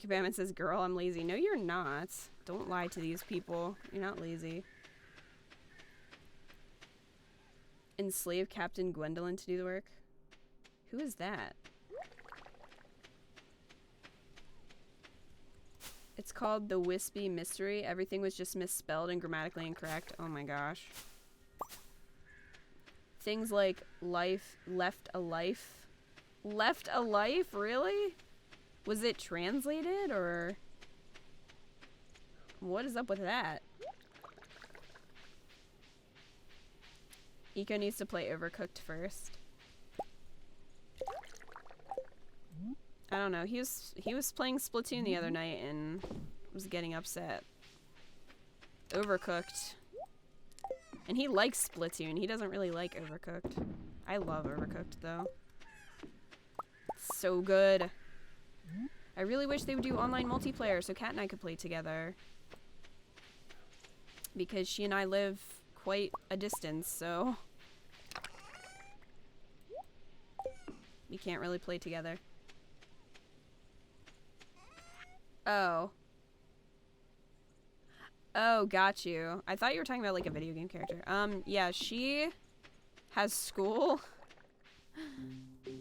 Batman says, girl, I'm lazy. No, you're not. Don't lie to these people. You're not lazy. Enslave Captain Gwendolyn to do the work? Who is that? It's called The Wispy Mystery. Everything was just misspelled and grammatically incorrect. Oh my gosh. Things like life, left a life. Left a life? Really? Was it translated, or what is up with that? Eco needs to play Overcooked first. I don't know. He was playing Splatoon the other night and was getting upset. Overcooked. And he likes Splatoon. He doesn't really like Overcooked. I love Overcooked though. It's so good. I really wish they would do online multiplayer so Kat and I could play together. Because she and I live quite a distance, so we can't really play together. Oh. Oh, got you. I thought you were talking about like a video game character. Yeah, she has school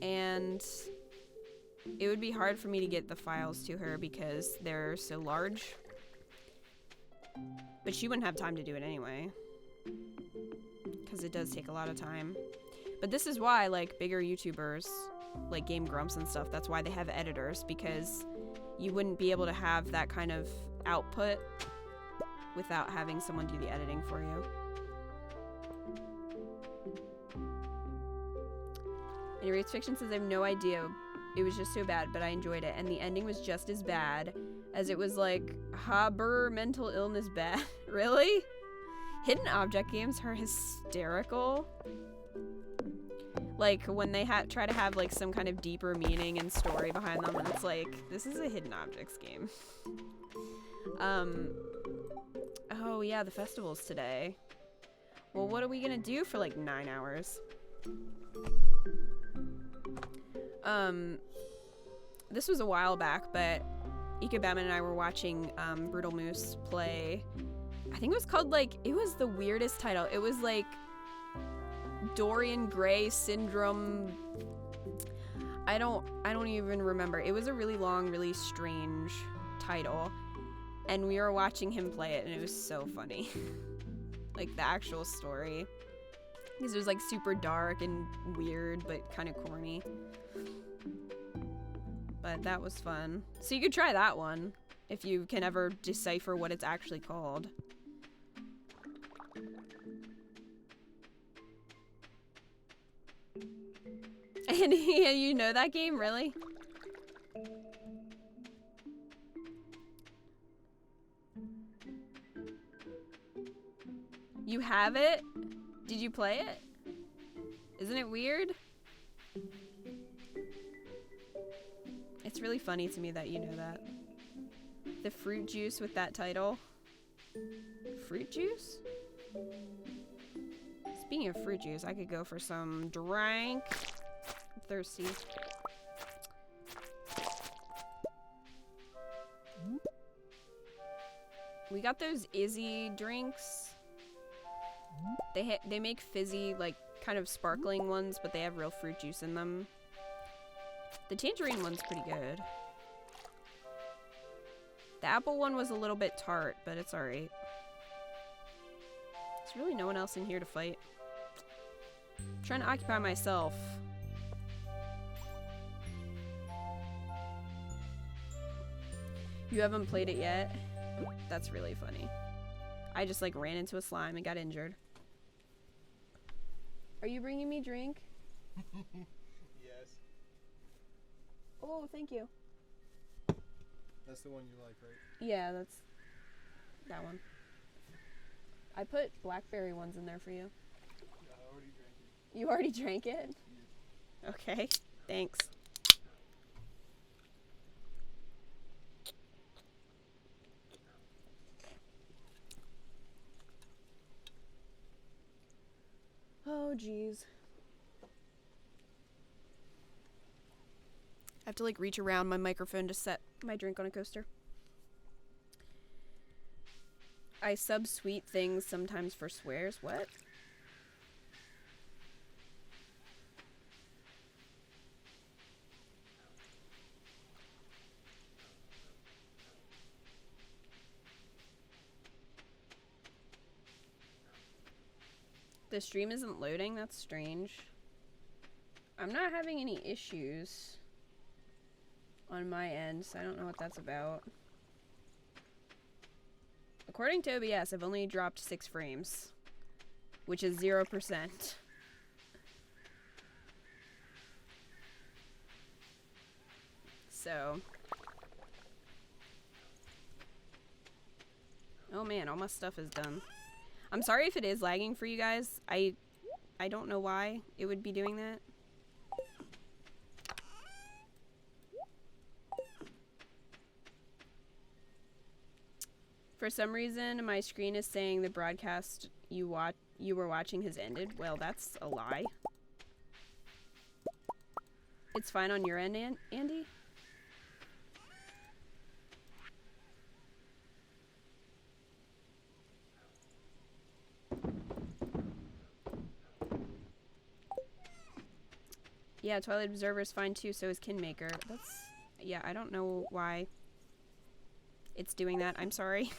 and it would be hard for me to get the files to her because they're so large. But she wouldn't have time to do it anyway. Because it does take a lot of time. But this is why, like, bigger YouTubers, like Game Grumps and stuff, that's why they have editors. Because you wouldn't be able to have that kind of output without having someone do the editing for you. Anyway, Fiction says, I have no idea. It was just so bad, but I enjoyed it. And the ending was just as bad as it was like, Haber mental illness bad. Really? Hidden object games are hysterical. Like, when they try to have, like, some kind of deeper meaning and story behind them, and it's like, this is a hidden objects game. Oh, yeah, the festival's today. Well, what are we gonna do for, like, 9 hours? This was a while back, but Ika Batman and I were watching, Brutal Moose play. I think it was called, like, it was the weirdest title. It was, like, Dorian Gray Syndrome. I don't even remember. It was a really long, really strange title. And we were watching him play it, and it was so funny. Like, the actual story. Because it was, like, super dark and weird, but kind of corny. But that was fun. So you could try that one, if you can ever decipher what it's actually called. And you know that game, really? You have it? Did you play it? Isn't it weird? It's really funny to me that you know that. The fruit juice with that title. Fruit juice? Speaking of fruit juice, I could go for some drink. I'm thirsty. We got those Izzy drinks. They make fizzy, like, kind of sparkling ones, but they have real fruit juice in them. The tangerine one's pretty good. The apple one was a little bit tart, but it's alright. There's really no one else in here to fight. I'm trying to occupy myself. You haven't played it yet? That's really funny. I just, like, ran into a slime and got injured. Are you bringing me drink? Yes. Oh, thank you. That's the one you like, right? Yeah, that's that one. I put blackberry ones in there for you. Yeah, I already drank it. You already drank it? Yeah. Okay, thanks. Oh, geez. I have to, like, reach around my microphone to set my drink on a coaster. I sub sweet things sometimes for swears. What? The stream isn't loading? That's strange. I'm not having any issues on my end, so I don't know what that's about. According to OBS, I've only dropped 6 frames, which is 0%. So. Oh man, all my stuff is done. I'm sorry if it is lagging for you guys. I don't know why it would be doing that. For some reason, my screen is saying the broadcast you were watching has ended. Well, that's a lie. It's fine on your end, Andy? Yeah, Twilight Observer's fine too, so is Kinmaker. That's... yeah, I don't know why it's doing that. I'm sorry.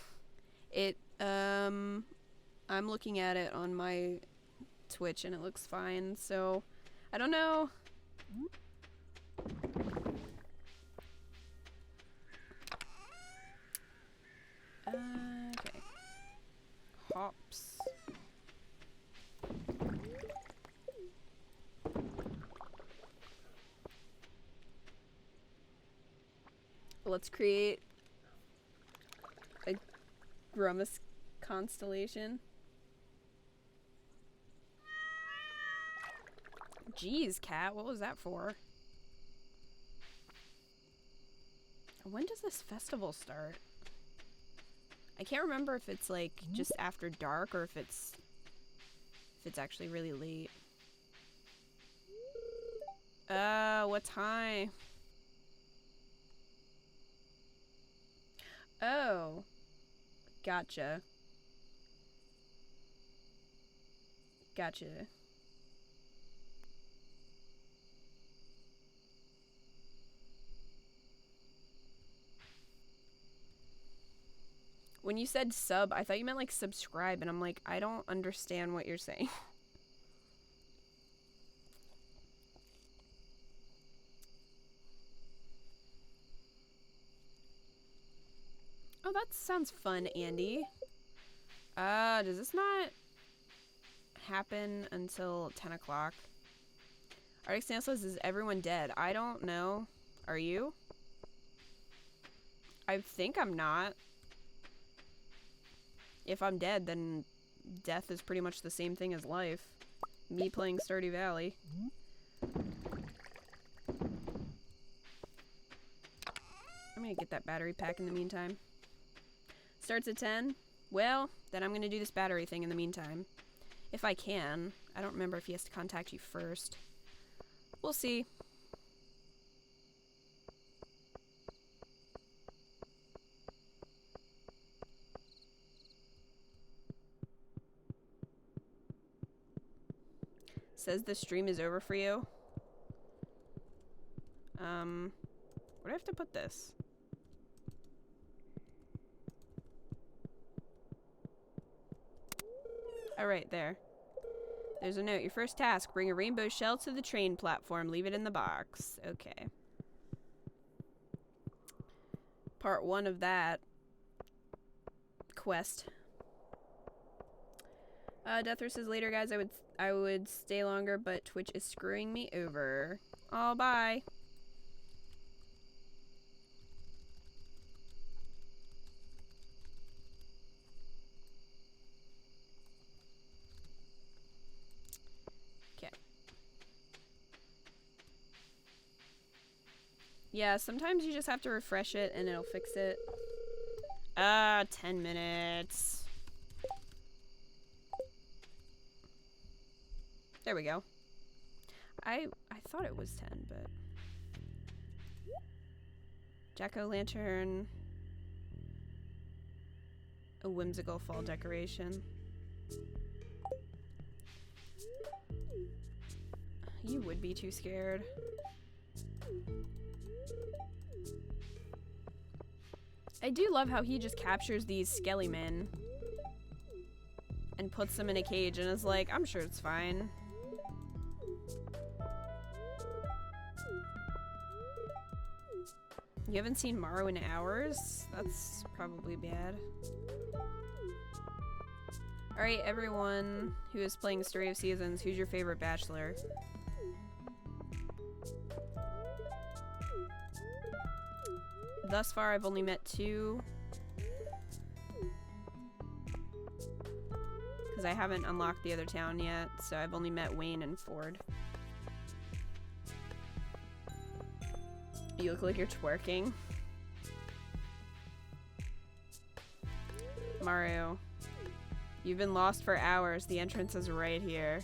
I'm looking at it on my Twitch and it looks fine, so I don't know. Okay. Hops. Let's create a Grumus constellation. Jeez, cat, what was that for? When does this festival start? I can't remember if it's like just after dark or if it's actually really late. What time? Oh. Gotcha. Gotcha. When you said sub, I thought you meant like subscribe, and I'm like, I don't understand what you're saying. Oh, that sounds fun, Andy. Does this not happen until 10 o'clock? Arctic Snail says, is everyone dead? I don't know. Are you? I think I'm not. If I'm dead, then death is pretty much the same thing as life. Me playing Stardew Valley. I'm gonna get that battery pack in the meantime. Starts at 10? Well, then I'm gonna do this battery thing in the meantime. If I can. I don't remember if he has to contact you first. We'll see. Says the stream is over for you. Where do I have to put this? Alright, there. There's a note. Your first task, bring a rainbow shell to the train platform. Leave it in the box. Okay. Part 1 of that quest. Deathra says later, guys. I would stay longer, but Twitch is screwing me over. Oh, bye. Okay. Yeah, sometimes you just have to refresh it and it'll fix it. 10 minutes. There we go. I thought it was 10, but... Jack-o'-lantern. A whimsical fall decoration. You would be too scared. I do love how he just captures these skelly men and puts them in a cage and is like, I'm sure it's fine. You haven't seen Morrow in hours? That's probably bad. Alright, everyone who is playing Story of Seasons, who's your favorite bachelor? Thus far, I've only met 2. Because I haven't unlocked the other town yet, so I've only met Wayne and Ford. You look like you're twerking. Maru. You've been lost for hours. The entrance is right here.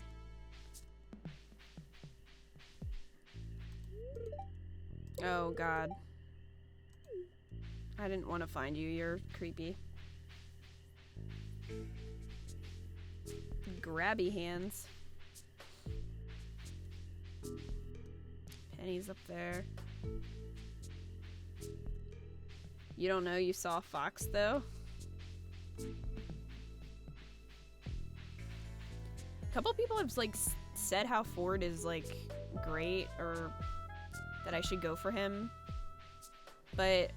Oh, God. I didn't want to find you. You're creepy. Grabby hands. Penny's up there. You don't know you saw a fox, though? A couple people have, like, said how Ford is, like, great, or that I should go for him. But,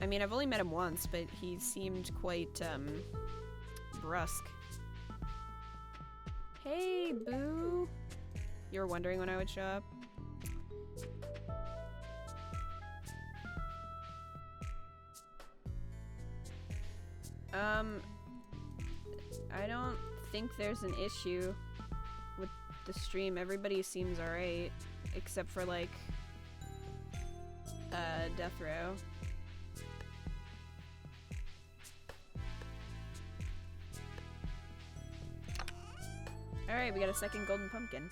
I mean, I've only met him once, but he seemed quite, brusque. Hey, boo! You were wondering when I would show up? I don't think there's an issue with the stream. Everybody seems alright, except for, like, Death Row. Alright, we got a second golden pumpkin.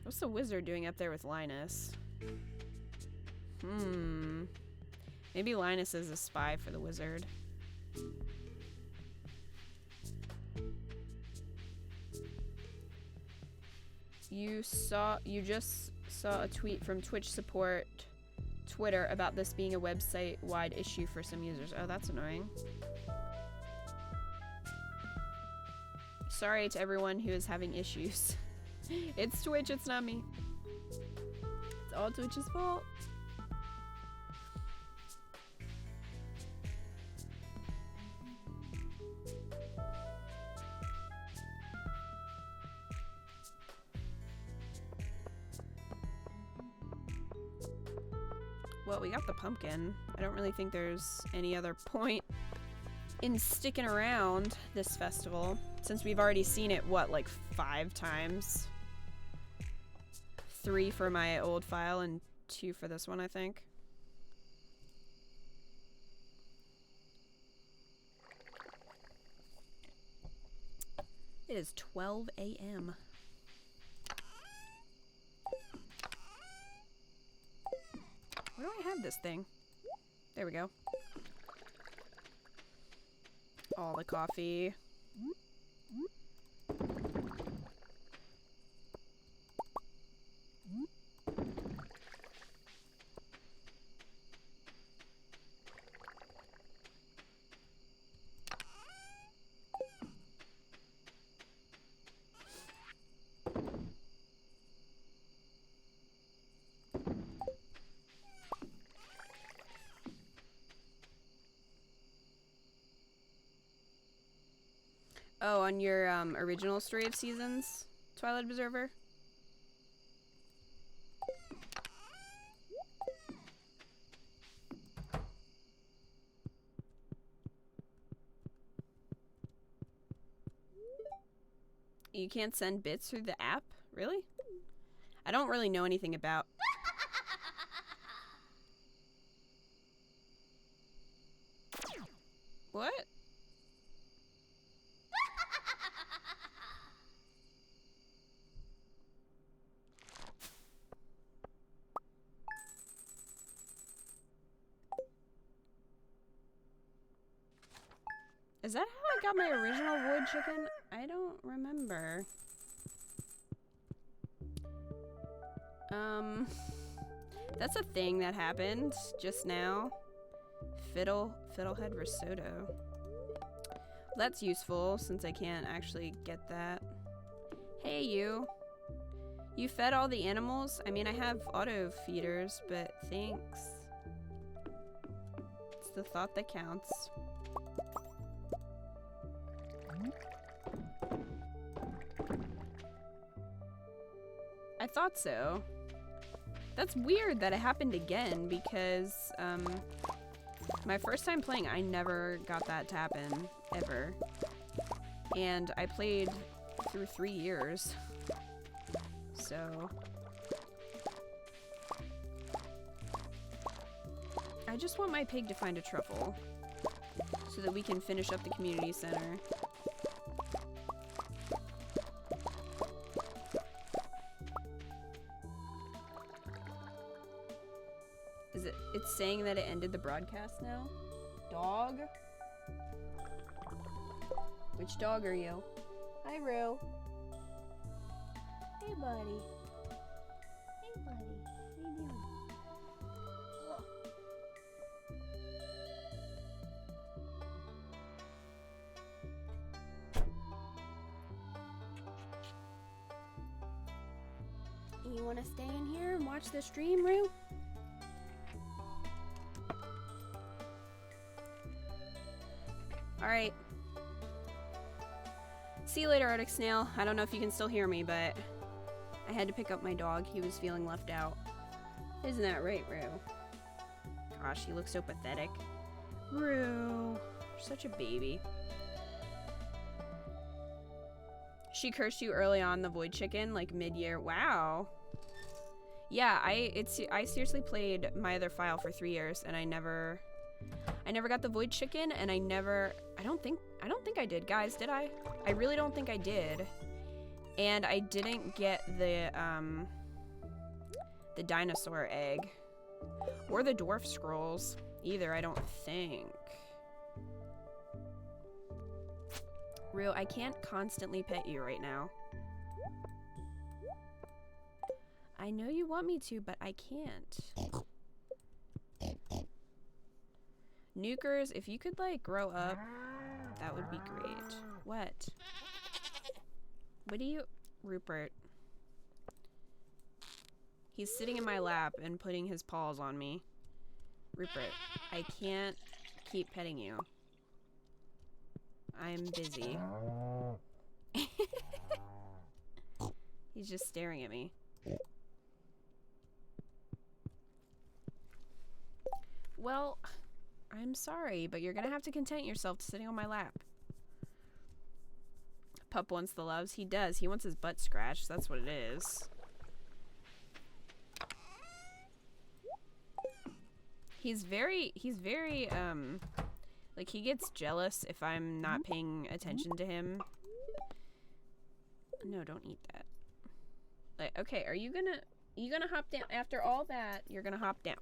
What's the wizard doing up there with Linus? Maybe Linus is a spy for the wizard. You just saw a tweet from Twitch support Twitter about this being a website-wide issue for some users. Oh, that's annoying. Sorry to everyone who is having issues. It's Twitch, it's not me. It's all Twitch's fault. Well, we got the pumpkin. I don't really think there's any other point in sticking around this festival, since we've already seen it, what, like 5 times? 3 for my old file and 2 for this one, I think. It is 12 a.m. Where do I have this thing? There we go. All the coffee. Oh, on your original Story of Seasons, Twilight Observer? You can't send bits through the app? Really? I don't really know anything about... What? Is that how I got my original wood chicken? I don't remember. That's a thing that happened just now. Fiddlehead risotto. That's useful since I can't actually get that. Hey, you. You fed all the animals? I mean, I have auto feeders, but thanks. It's the thought that counts. I thought so. That's weird that it happened again because my first time playing, I never got that to happen, ever. And I played through 3 years. So I just want my pig to find a truffle so that we can finish up the community center. It's saying that it ended the broadcast now? Dog? Which dog are you? Hi, Rue. Hey, buddy. Hey, buddy. What are you doing? You want to stay in here and watch the stream, Rue? Alright. See you later, Arctic Snail. I don't know if you can still hear me, but I had to pick up my dog. He was feeling left out. Isn't that right, Rue? Gosh, he looks so pathetic. Rue. You're such a baby. She cursed you early on, the Void Chicken, like mid-year. Wow. Yeah, I seriously played my other file for 3 years, and I never got the Void Chicken, and I don't think I did, guys, did I? I really don't think I did. And I didn't get the dinosaur egg. Or the dwarf scrolls either, I don't think. Rue, I can't constantly pet you right now. I know you want me to, but I can't. Nukers, if you could, like, grow up, that would be great. What? What do you... Rupert. He's sitting in my lap and putting his paws on me. Rupert, I can't keep petting you. I'm busy. He's just staring at me. Well, I'm sorry, but you're gonna have to content yourself to sitting on my lap. Pup wants the loves. He does. He wants his butt scratched. That's what it is. He's very, like, he gets jealous if I'm not paying attention to him. No, don't eat that. Like, okay, are you gonna hop down? After all that, you're gonna hop down.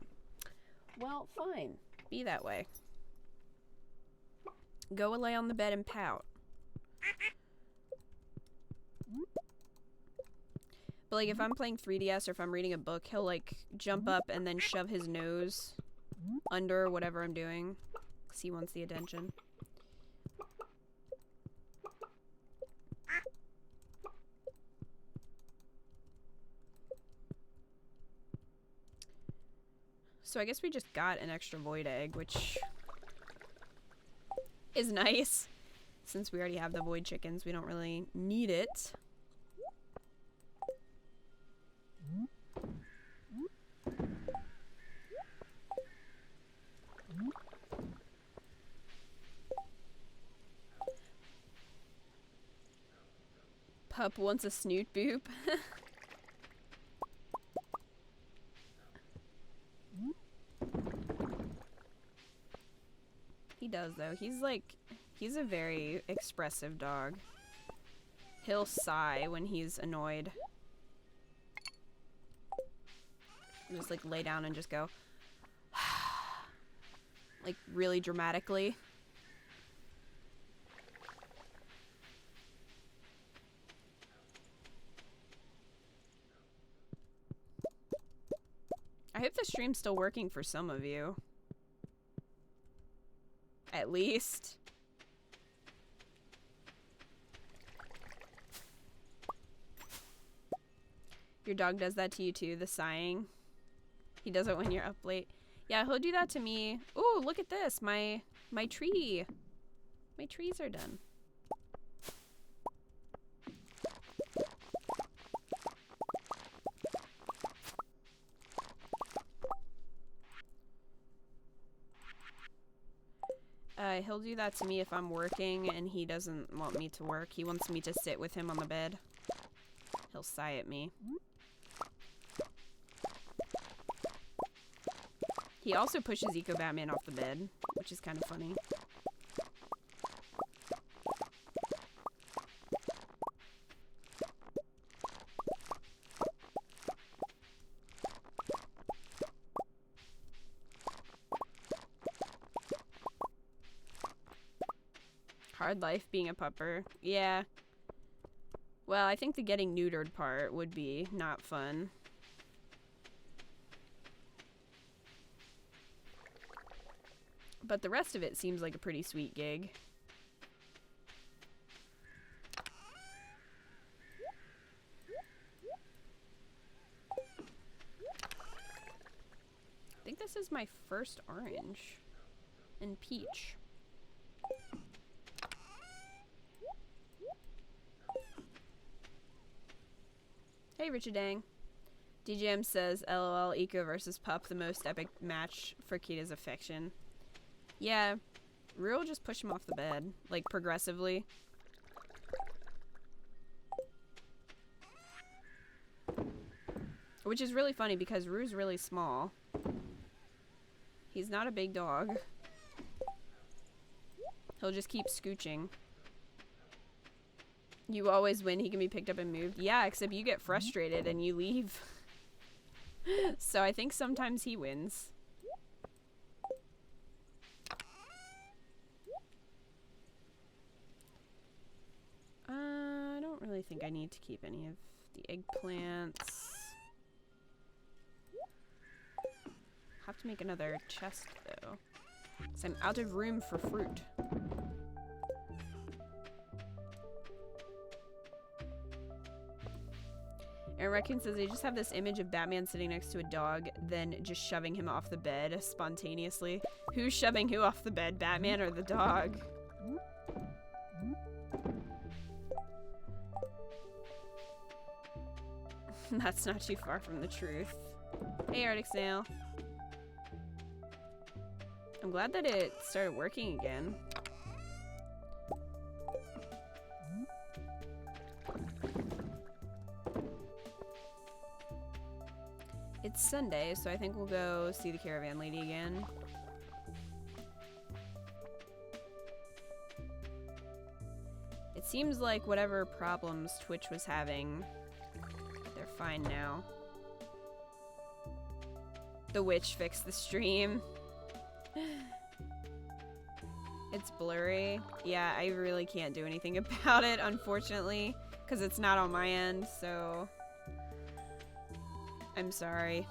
Well, fine. Be that way. Go and lay on the bed and pout. But, like, if I'm playing 3DS or if I'm reading a book, he'll, like, jump up and then shove his nose under whatever I'm doing. Because he wants the attention. So I guess we just got an extra void egg, which is nice. Since we already have the void chickens, we don't really need it. Pup wants a snoot boop. He does, though. He's a very expressive dog. He'll sigh when he's annoyed. Just, like, lay down and just go, like, really dramatically. I hope the stream's still working for some of you. At least. Your dog does that to you too, the sighing. He does it when you're up late. Yeah, he'll do that to me. Ooh, look at this. My tree. My trees are done. He'll do that to me if I'm working and he doesn't want me to work. He wants me to sit with him on the bed. He'll sigh at me. He also pushes Eco Batman off the bed, which is kind of funny. Hard life being a pupper. Yeah. Well, I think the getting neutered part would be not fun. But the rest of it seems like a pretty sweet gig. I think this is my first orange and peach. Hey, Richard Dang. DJM says, LOL, Eco versus Pup, the most epic match for Kita's affection. Yeah, Rue will just push him off the bed, like, progressively. Which is really funny because Rue's really small. He's not a big dog. He'll just keep scooching. You always win. He can be picked up and moved. Yeah, except you get frustrated and you leave. So I think sometimes he wins. I don't really think I need to keep any of the eggplants. Have to make another chest though, because I'm out of room for fruit. Aaron Reckon says they just have this image of Batman sitting next to a dog, then just shoving him off the bed spontaneously. Who's shoving who off the bed, Batman or the dog? That's not too far from the truth. Hey, Arctic Snail. I'm glad that it started working again. It's Sunday, so I think we'll go see the caravan lady again. It seems like whatever problems Twitch was having, they're fine now. The witch fixed the stream. It's blurry. Yeah, I really can't do anything about it, unfortunately, because it's not on my end, so I'm sorry.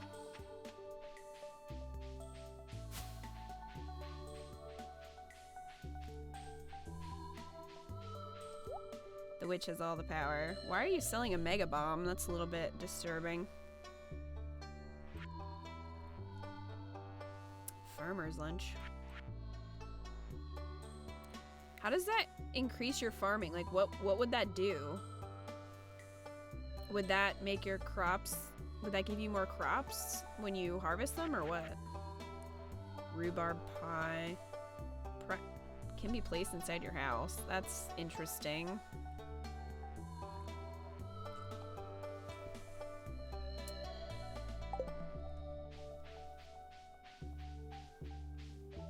The witch has all the power. Why are you selling a mega bomb? That's a little bit disturbing. Farmer's lunch. How does that increase your farming? Like, what would that do? Would that make your crops... Would that give you more crops when you harvest them, or what? Rhubarb pie. Can be placed inside your house. That's interesting.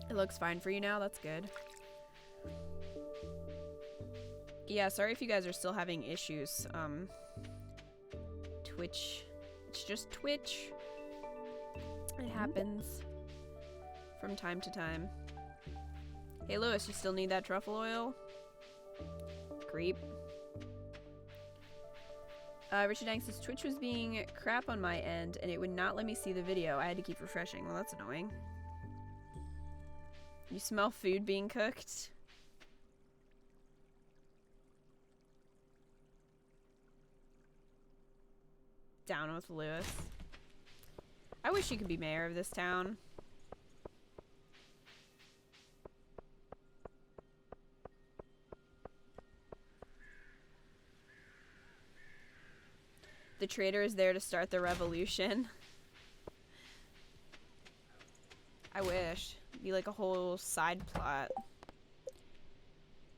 It looks fine for you now. That's good. Yeah, sorry if you guys are still having issues. Twitch. It's just Twitch. It happens from time to time. Hey, Lewis, you still need that truffle oil? Creep. Richard Dank says, Twitch was being crap on my end, and it would not let me see the video. I had to keep refreshing. Well, that's annoying. You smell food being cooked? Down with Lewis. I wish you could be mayor of this town. The traitor is there to start the revolution. I wish. It'd be like a whole side plot.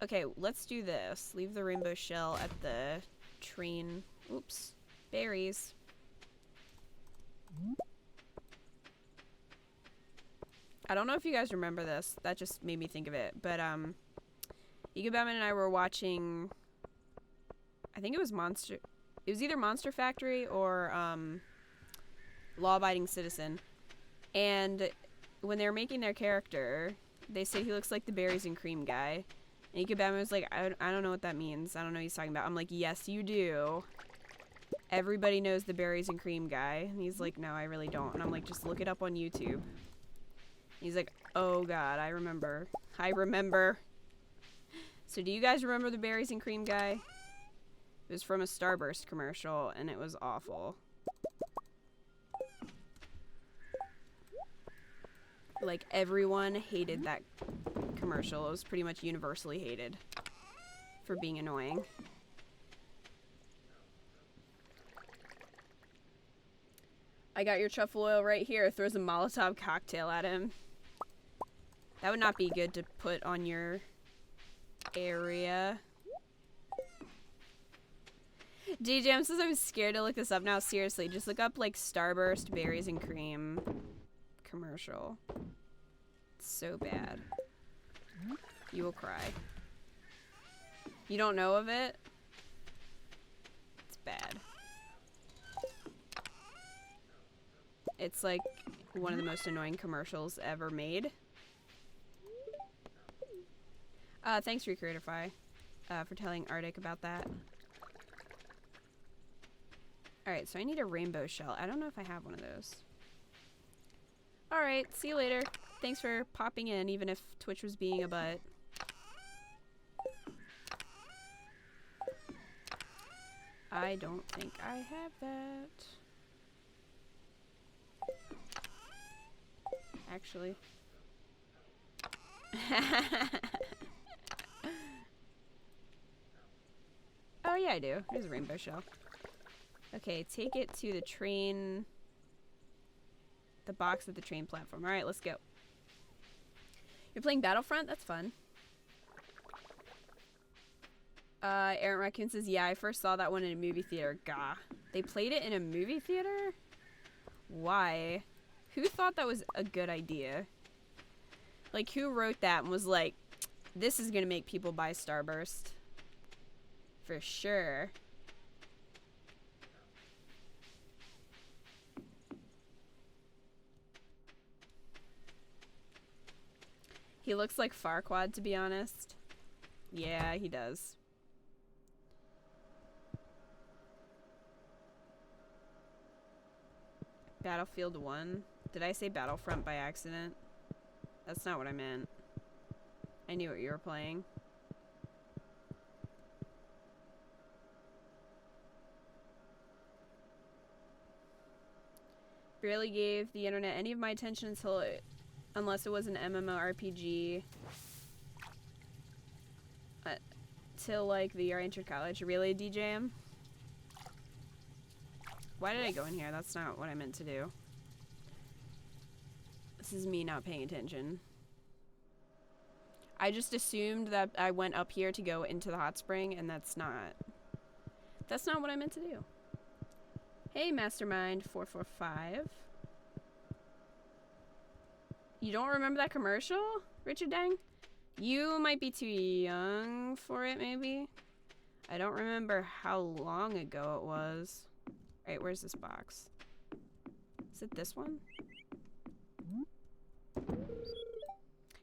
Okay, let's do this. Leave the rainbow shell at the train. Oops. Berries. I don't know if you guys remember this. That just made me think of it. But, Ego Batman and I were watching... I think it was Monster... It was either Monster Factory or, Law Abiding Citizen. And when they were making their character, they said he looks like the berries and cream guy. And Ego Batman was like, I don't know what that means. I don't know what he's talking about. I'm like, yes, you do. Everybody knows the berries and cream guy. And he's like, no, I really don't. And I'm like, just look it up on YouTube. He's like, oh god, I remember. I remember. So do you guys remember the berries and cream guy? It was from a Starburst commercial, and it was awful. Like, everyone hated that commercial. It was pretty much universally hated for being annoying. I got your truffle oil right here. Throws a Molotov cocktail at him. That would not be good to put on your area. DJ says I'm scared to look this up now. Seriously, just look up like Starburst berries and cream commercial. It's so bad. You will cry. You don't know of it? It's bad. It's like one of the most annoying commercials ever made. Thanks Recreatify for telling Arctic about that. Alright, so I need a rainbow shell. I don't know if I have one of those. Alright, see you later. Thanks for popping in, even if Twitch was being a butt. I don't think I have that. Actually. Oh yeah, I do. There's a rainbow shell. Okay, take it to the train... The box at the train platform. Alright, let's go. You're playing Battlefront? That's fun. Aaron Raccoon says, yeah, I first saw that one in a movie theater. Gah. They played it in a movie theater? Why? Who thought that was a good idea? Like, who wrote that and was like, this is gonna make people buy Starburst? For sure. He looks like Farquaad, to be honest. Yeah, he does. Battlefield 1. Did I say Battlefront by accident? That's not what I meant. I knew what you were playing. Barely gave the internet any of my attention until unless it was an MMORPG. Till like the year I entered college. Really, DJM? Why did I go in here? That's not what I meant to do. This is me not paying attention. I just assumed that I went up here to go into the hot spring, and that's not what I meant to do. Hey, Mastermind445. You don't remember that commercial, Richard Dang? You might be too young for it, maybe. I don't remember how long ago it was. Alright, where's this box? Is it this one?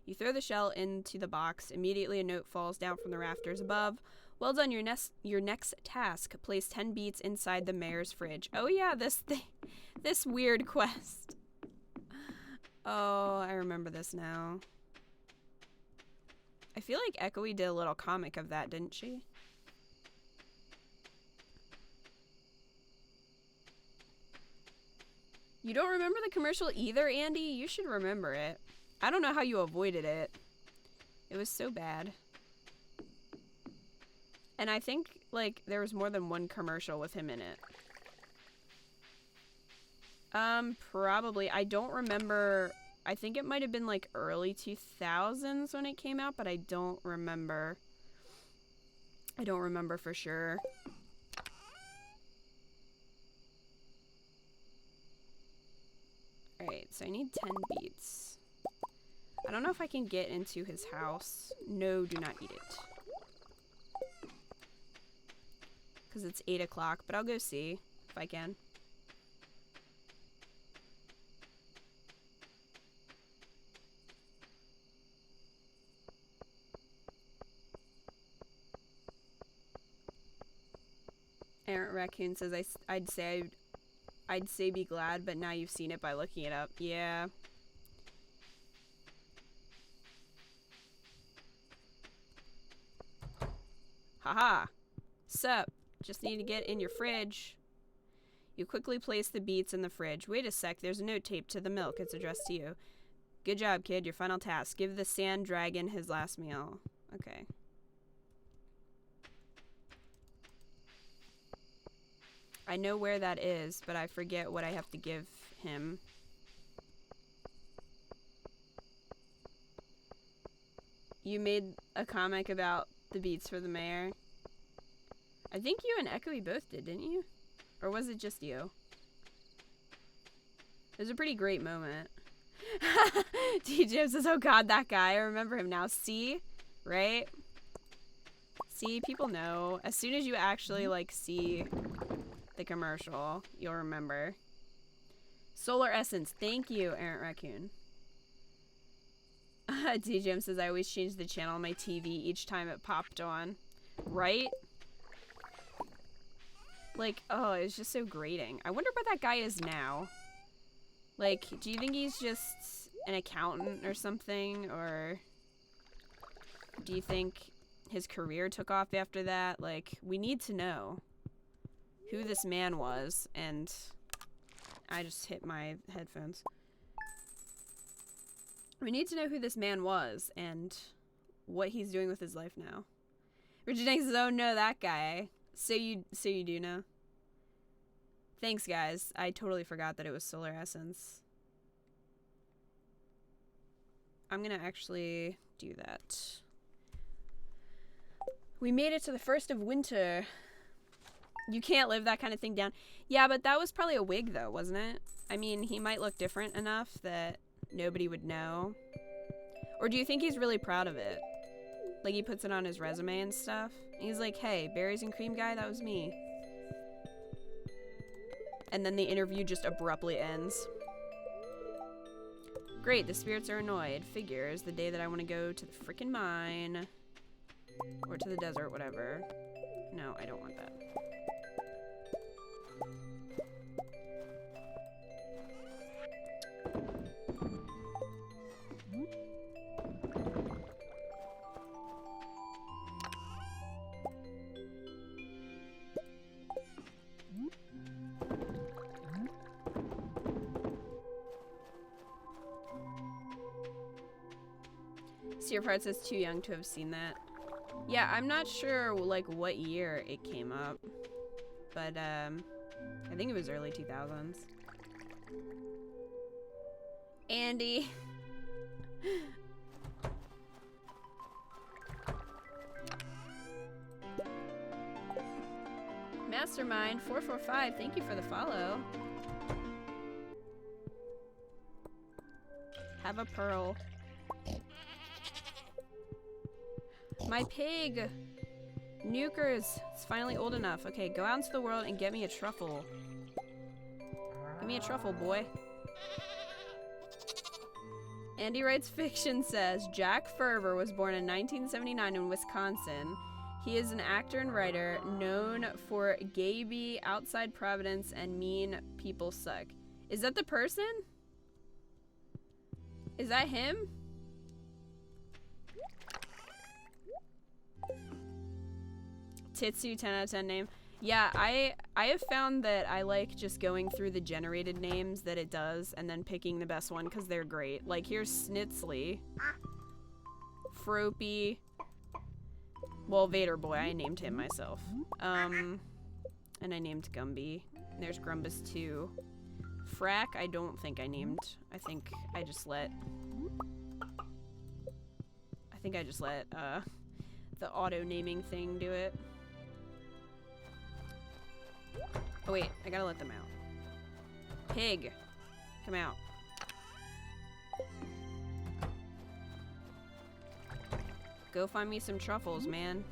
You throw the shell into the box. Immediately a note falls down from the rafters above. Well done, your next task. Place 10 beets inside the mayor's fridge. Oh yeah, this thing. This weird quest. Oh, I remember this now. I feel like Echoey did a little comic of that, didn't she? You don't remember the commercial either, Andy? You should remember it. I don't know how you avoided it. It was so bad. And I think, like, there was more than one commercial with him in it. Probably. I don't remember. I think it might have been, like, early 2000s when it came out, but I don't remember. I don't remember for sure. Alright, so I need 10 beets. I don't know if I can get into his house. No, do not eat it. Because it's 8 o'clock, but I'll go see if I can. Errant Raccoon says I'd say be glad, but now you've seen it by looking it up. Yeah. Haha. Sup. Just need to get in your fridge. You quickly place the beets in the fridge. Wait a sec, there's a note taped to the milk. It's addressed to you. Good job, kid. Your final task. Give the sand dragon his last meal. Okay. I know where that is, but I forget what I have to give him. You made a comic about the beats for the mayor. I think you and Echoey both did, didn't you? Or was it just you? It was a pretty great moment. DJ says, oh god, that guy. I remember him now. See? Right? See, people know. As soon as you actually, like, see the commercial, you'll remember. Solar Essence. Thank you, Errant Raccoon. DJ says, I always change the channel on my TV each time it popped on. Right? Like, oh, it's just so grating. I wonder where that guy is now. Like, do you think he's just an accountant or something? Or do you think his career took off after that? Like, we need to know who this man was. And I just hit my headphones. We need to know who this man was and what he's doing with his life now. Richard Danks says, oh no, that guy. So you do know. Thanks, guys. I totally forgot that it was Solar Essence. I'm gonna actually do that. We made it to the first of winter. You can't live that kind of thing down. Yeah, but that was probably a wig, though, wasn't it? I mean, he might look different enough that nobody would know. Or do you think he's really proud of it? Like, he puts it on his resume and stuff? And he's like, hey, berries and cream guy, that was me. And then the interview just abruptly ends. Great, the spirits are annoyed. Figures, the day that I want to go to the frickin' mine. Or to the desert, whatever. No, I don't want that. Your part says too young to have seen that. Yeah, I'm not sure like what year it came up, but I think it was early 2000s. Andy. Mastermind 445, thank you for the follow. Have a pearl. My pig! Nukers! It's finally old enough. Okay, go out into the world and get me a truffle. Give me a truffle, boy. Andy Writes Fiction says, Jack Ferber was born in 1979 in Wisconsin. He is an actor and writer known for Gaby, Outside Providence, and Mean People Suck. Is that the person? Is that him? Titsu 10 out of 10 name. Yeah, I have found that I like just going through the generated names that it does and then picking the best one because they're great. Like here's Snitzley, Fropey, well Vader Boy, I named him myself. And I named Gumby. There's Grumbus 2. Frack, I don't think I named. I think I just let the auto naming thing do it. Oh wait, I gotta let them out. Pig, come out. Go find me some truffles, man.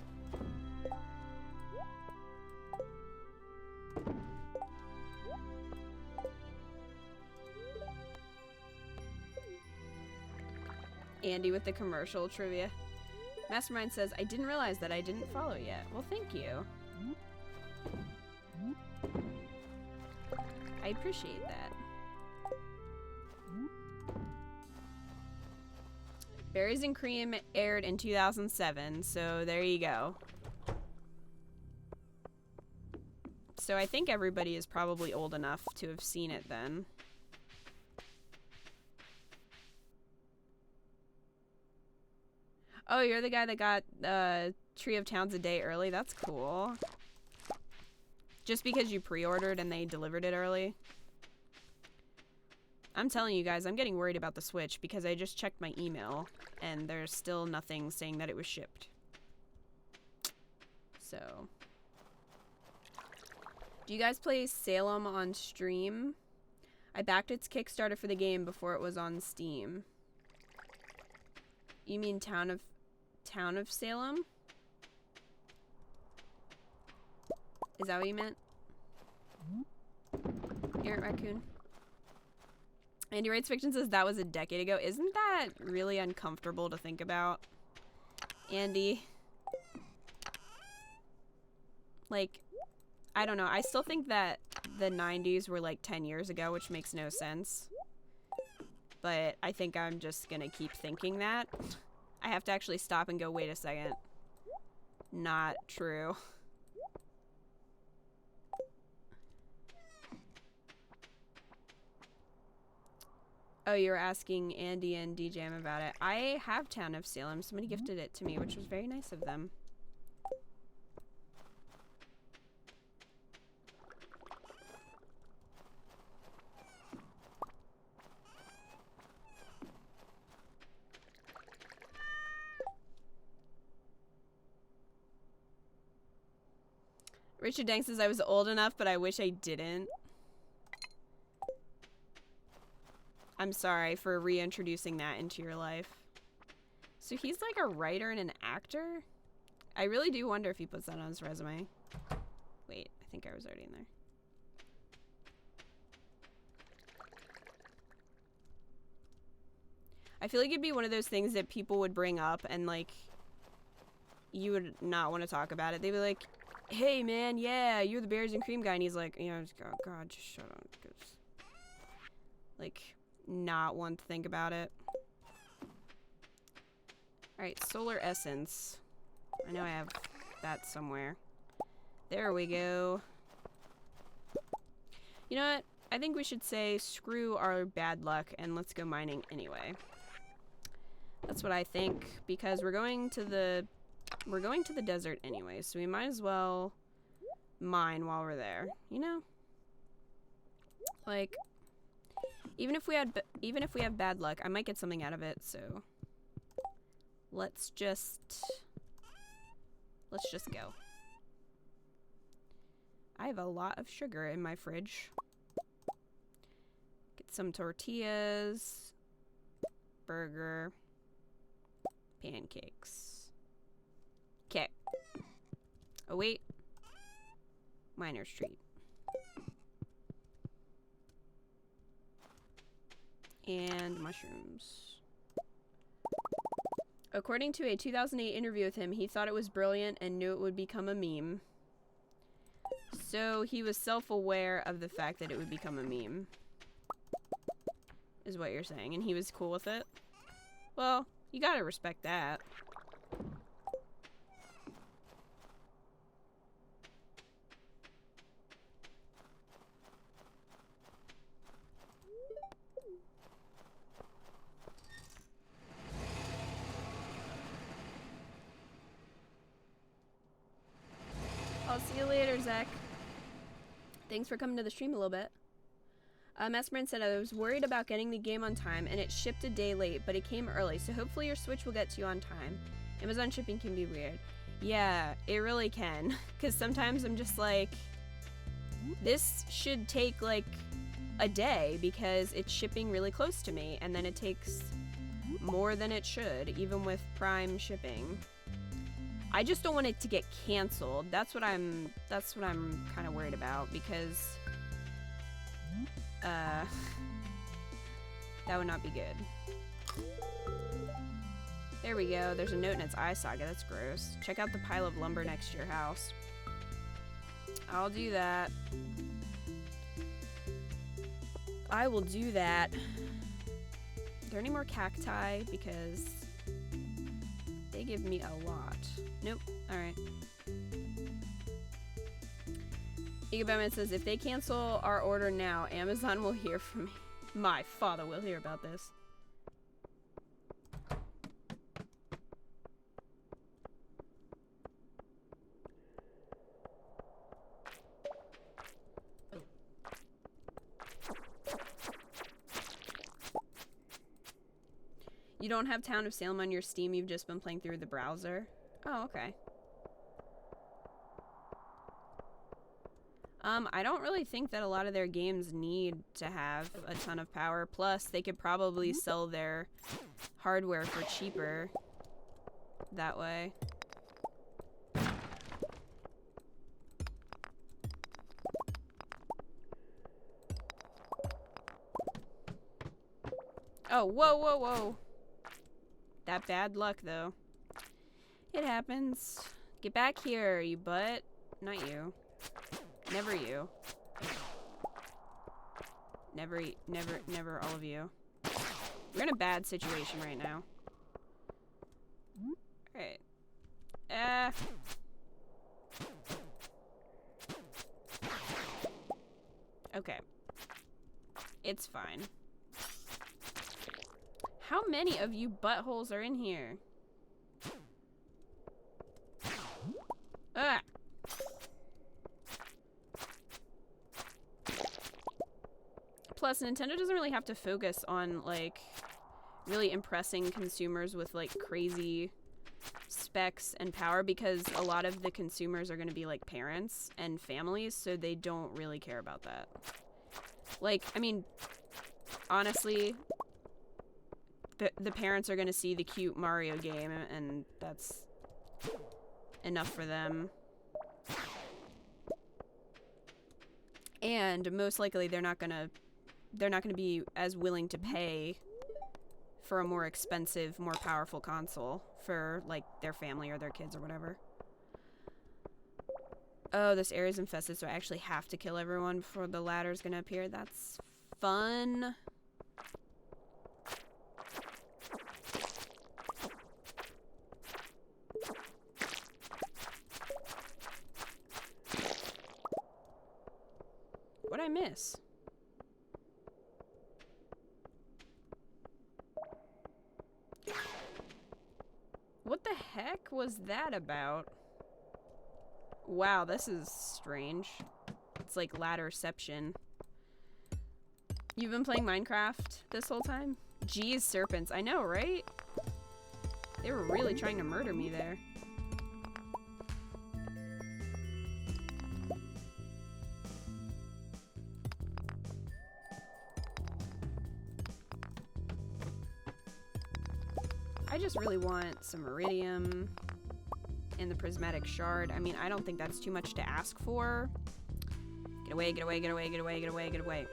Andy with the commercial trivia. Mastermind says, I didn't realize that I didn't follow yet. Well, thank you. I appreciate that. Berries and Cream aired in 2007, so there you go. So I think everybody is probably old enough to have seen it then. Oh, you're the guy that got Tree of Towns a day early? That's cool. Just because you pre-ordered and they delivered it early? I'm telling you guys, I'm getting worried about the Switch because I just checked my email and there's still nothing saying that it was shipped. So. Do you guys play Salem on stream? I backed its Kickstarter for the game before it was on Steam. You mean Town of Salem? Is that what you meant? Errant Raccoon. Andy Wrights Fiction says that was a decade ago. Isn't that really uncomfortable to think about? Andy. Like, I don't know. I still think that the 90s were like 10 years ago, which makes no sense. But I think I'm just gonna keep thinking that. I have to actually stop and go, wait a second. Not true. Oh, you were asking Andy and DJM about it. I have Town of Salem. Somebody gifted it to me, which was very nice of them. Richard Dank says I was old enough, but I wish I didn't. I'm sorry for reintroducing that into your life. So he's like a writer and an actor? I really do wonder if he puts that on his resume. Wait, I think I was already in there. I feel like it'd be one of those things that people would bring up and like you would not want to talk about it. They'd be like, hey man, yeah, you're the Berries and Cream guy. And he's like, you know, oh God, just shut up. Like, not want to think about it. Alright, Solar Essence. I know I have that somewhere. There we go. You know what? I think we should say screw our bad luck and let's go mining anyway. That's what I think, because we're going to the desert anyway, so we might as well mine while we're there, you know? Like, even if we have bad luck, I might get something out of it, so let's just go. I have a lot of sugar in my fridge. Get some tortillas, burger, pancakes. Okay. Oh wait. Miner's treat. And mushrooms. According to a 2008 interview with him, he thought it was brilliant and knew it would become a meme. So he was self-aware of the fact that it would become a meme. Is what you're saying. And he was cool with it? Well, you gotta respect that. I'll see you later, Zach. Thanks for coming to the stream a little bit. Mastermind said, I was worried about getting the game on time, and it shipped a day late, but it came early, so hopefully your Switch will get to you on time. Amazon shipping can be weird. Yeah, it really can. Because sometimes I'm just like, this should take, like, a day, because it's shipping really close to me, and then it takes more than it should, even with Prime shipping. I just don't want it to get canceled. That's what I'm kind of worried about, because that would not be good. There we go. There's a note in its eye socket. That's gross. Check out the pile of lumber next to your house. I'll do that. I will do that. Are there any more cacti? Because they give me a lot. Nope. Alright. Egobatman says, if they cancel our order now, Amazon will hear from me. My father will hear about this. You don't have Town of Salem on your Steam, you've just been playing through the browser? Oh, okay. I don't really think that a lot of their games need to have a ton of power. Plus, they could probably sell their hardware for cheaper that way. Oh, whoa, whoa, whoa. That bad luck, though. It happens. Get back here, you butt. Not you. Never you. Never all of you. We're in a bad situation right now. Alright. Okay. It's fine. How many of you buttholes are in here? Ah! Plus, Nintendo doesn't really have to focus on, like, really impressing consumers with, like, crazy specs and power, because a lot of the consumers are going to be, like, parents and families, so they don't really care about that. Like, I mean, honestly, the parents are going to see the cute Mario game, and that's enough for them. And most likely they're not going to be as willing to pay for a more expensive, more powerful console for, like, their family or their kids or whatever. Oh, this area is infested, so I actually have to kill everyone before the ladder's gonna appear. That's fun. What'd I miss? What the heck was that about? Wow, this is strange. It's like ladderception. You've been playing Minecraft this whole time? Geez, serpents. I know, right? They were really trying to murder me there. I just really want some iridium and the prismatic shard. I mean, I don't think that's too much to ask for. Get away, get away, get away, get away, get away, get away.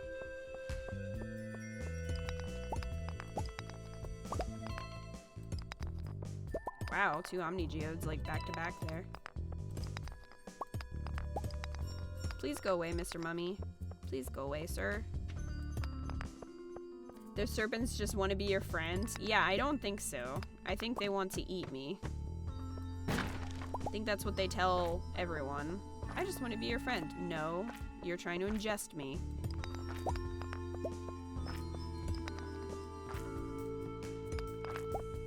Wow, 2 Omni Geodes, like, back to back there. Please go away, Mr. Mummy. Please go away, sir. Those serpents just want to be your friends? Yeah, I don't think so. I think they want to eat me. I think that's what they tell everyone. I just want to be your friend. No, you're trying to ingest me.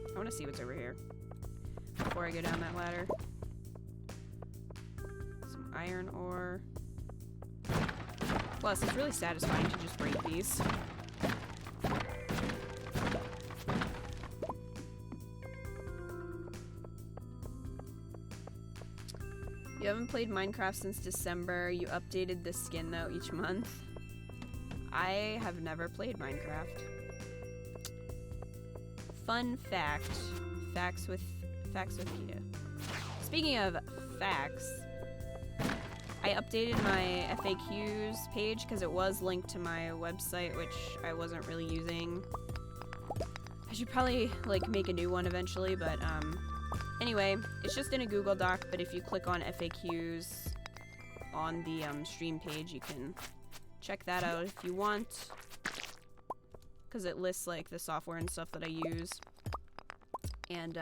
I want to see what's over here before I go down that ladder. Some iron ore. Plus, it's really satisfying to just break these. You haven't played Minecraft since December. You updated the skin, though, each month. I have never played Minecraft. fun fact. Facts with Peter. Speaking of facts, I updated my FAQs page because it was linked to my website, which I wasn't really using. I should probably like make a new one eventually, but anyway, it's just in a Google Doc, but if you click on FAQs on the stream page, you can check that out if you want, because it lists like the software and stuff that I use, and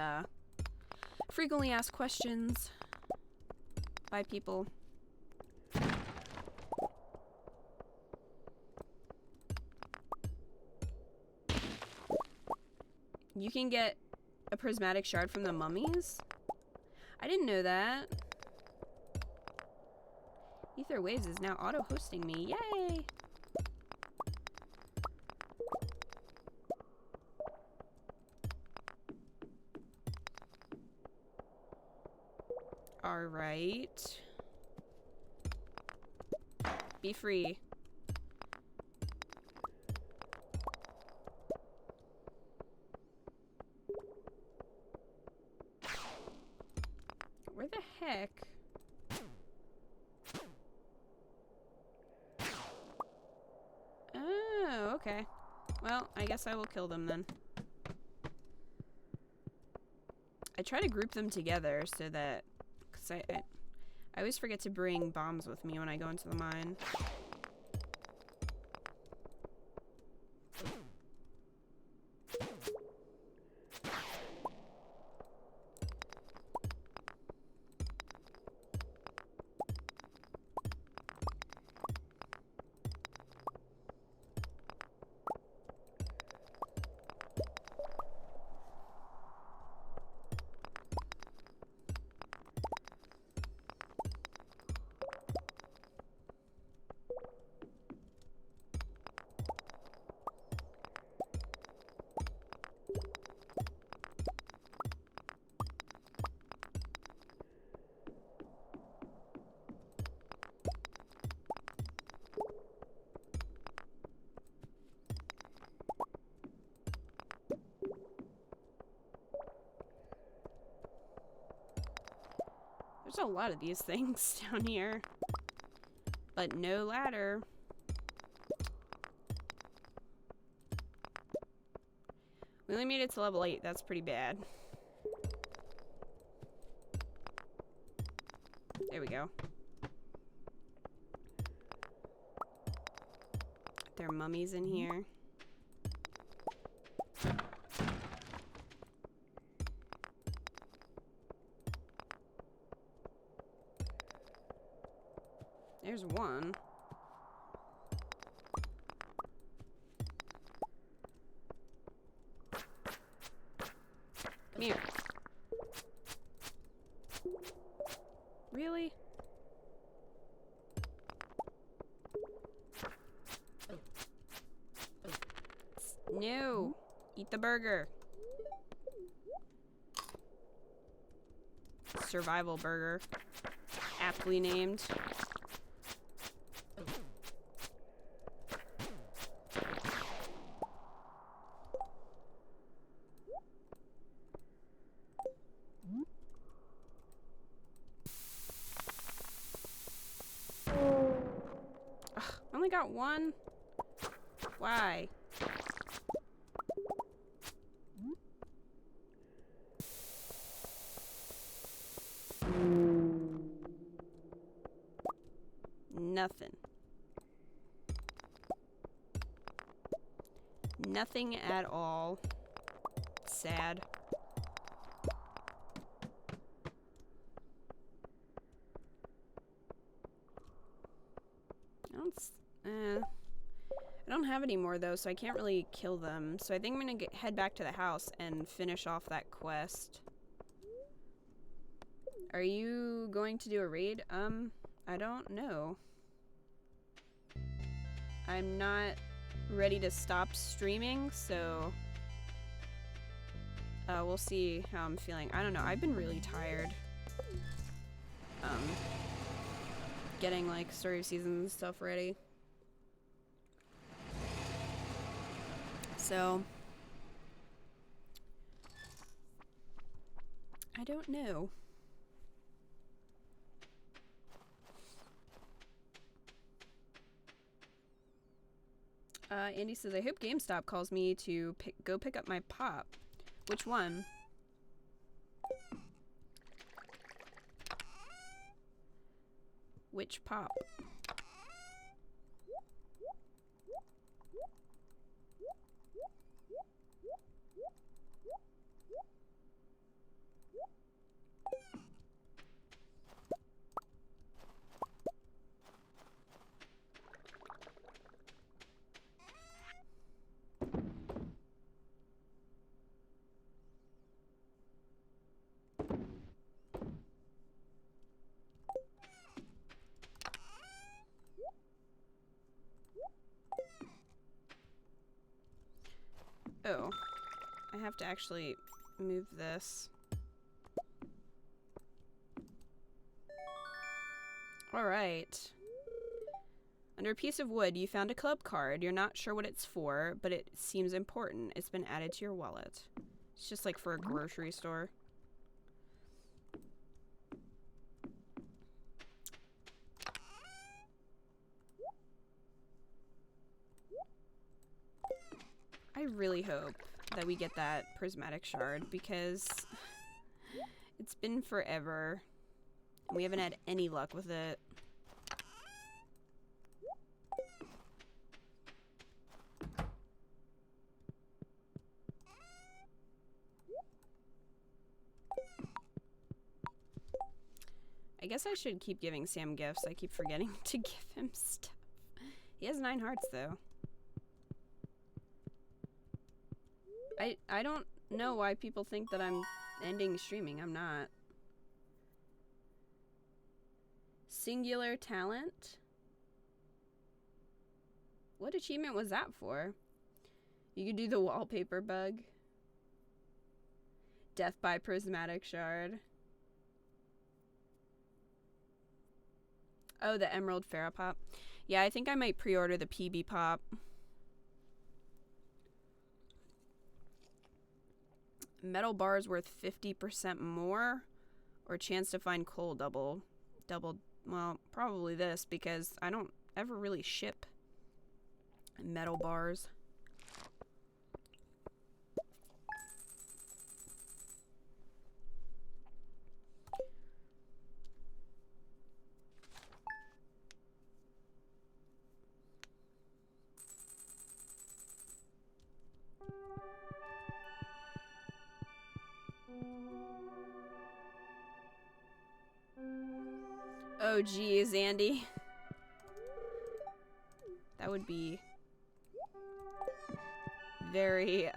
frequently asked questions by people. You can get a prismatic shard from the mummies? I didn't know that. Ether Waves is now auto-hosting me. Yay! Alright. Be free. Where the heck? Oh, okay. Well, I guess I will kill them then. I try to group them together so that... Because I always forget to bring bombs with me when I go into the mine. There's a lot of these things down here. But no ladder. We only made it to level 8. That's pretty bad. There we go. There are mummies in here. There's one. Come here. Really? No. Eat the burger. Survival burger. Aptly named. Got one? Why? Nothing. Nothing at all. Sad. I don't have any more though, so I can't really kill them. So I think I'm gonna head back to the house and finish off that quest. Are you going to do a raid? I don't know. I'm not ready to stop streaming, so we'll see how I'm feeling. I don't know. I've been really tired. Getting like story seasons and stuff ready. So I don't know. Andy says, I hope GameStop calls me to go pick up my pop. Which one? Which pop? Oh, I have to actually move this. Alright. Under a piece of wood, you found a club card. You're not sure what it's for, but it seems important. It's been added to your wallet. It's just like for a grocery store. I really hope that we get that prismatic shard because it's been forever. We haven't had any luck with it. I guess I should keep giving Sam gifts. I keep forgetting to give him stuff. He has 9 hearts though. I don't know why people think that I'm ending streaming. I'm not. Singular talent? What achievement was that for? You could do the wallpaper bug. Death by prismatic shard. Oh, the emerald Farah pop. Yeah, I think I might pre-order the PB pop. Metal bars worth 50% more, or chance to find coal double. Well, probably this because I don't ever really ship metal bars. Oh geez, Andy. That would be very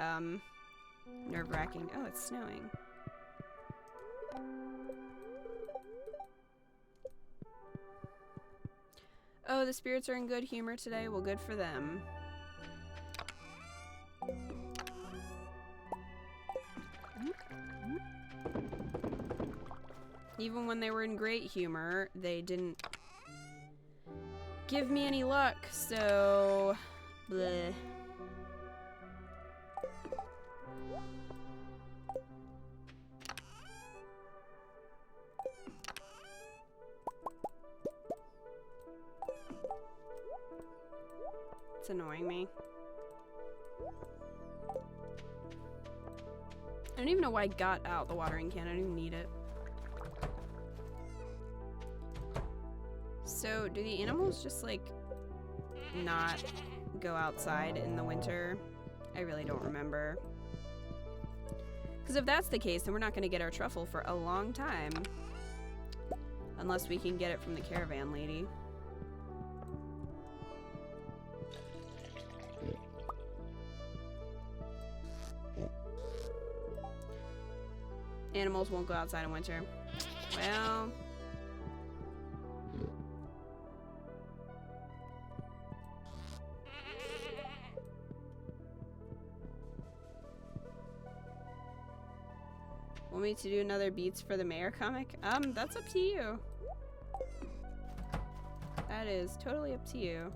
nerve-wracking. Oh, it's snowing. Oh, the spirits are in good humor today. Well, good for them. Even when they were in great humor, they didn't give me any luck, so bleh. It's annoying me. I don't even know why I got out the watering can. I don't even need it. So, do the animals just, like, not go outside in the winter? I really don't remember. Because if that's the case, then we're not going to get our truffle for a long time. Unless we can get it from the caravan lady. Animals won't go outside in winter. Well... Want me to do another Beats for the Mayor comic? That's up to you. That is totally up to you.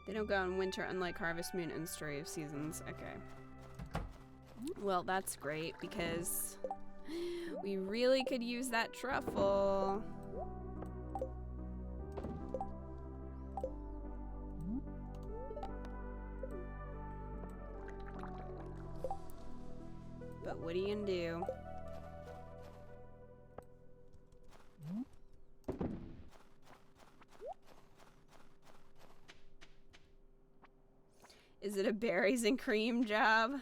They don't go in winter unlike Harvest Moon and Story of Seasons. Okay. Well, that's great because we really could use that truffle. But what are you gonna do? Is it a berries and cream job?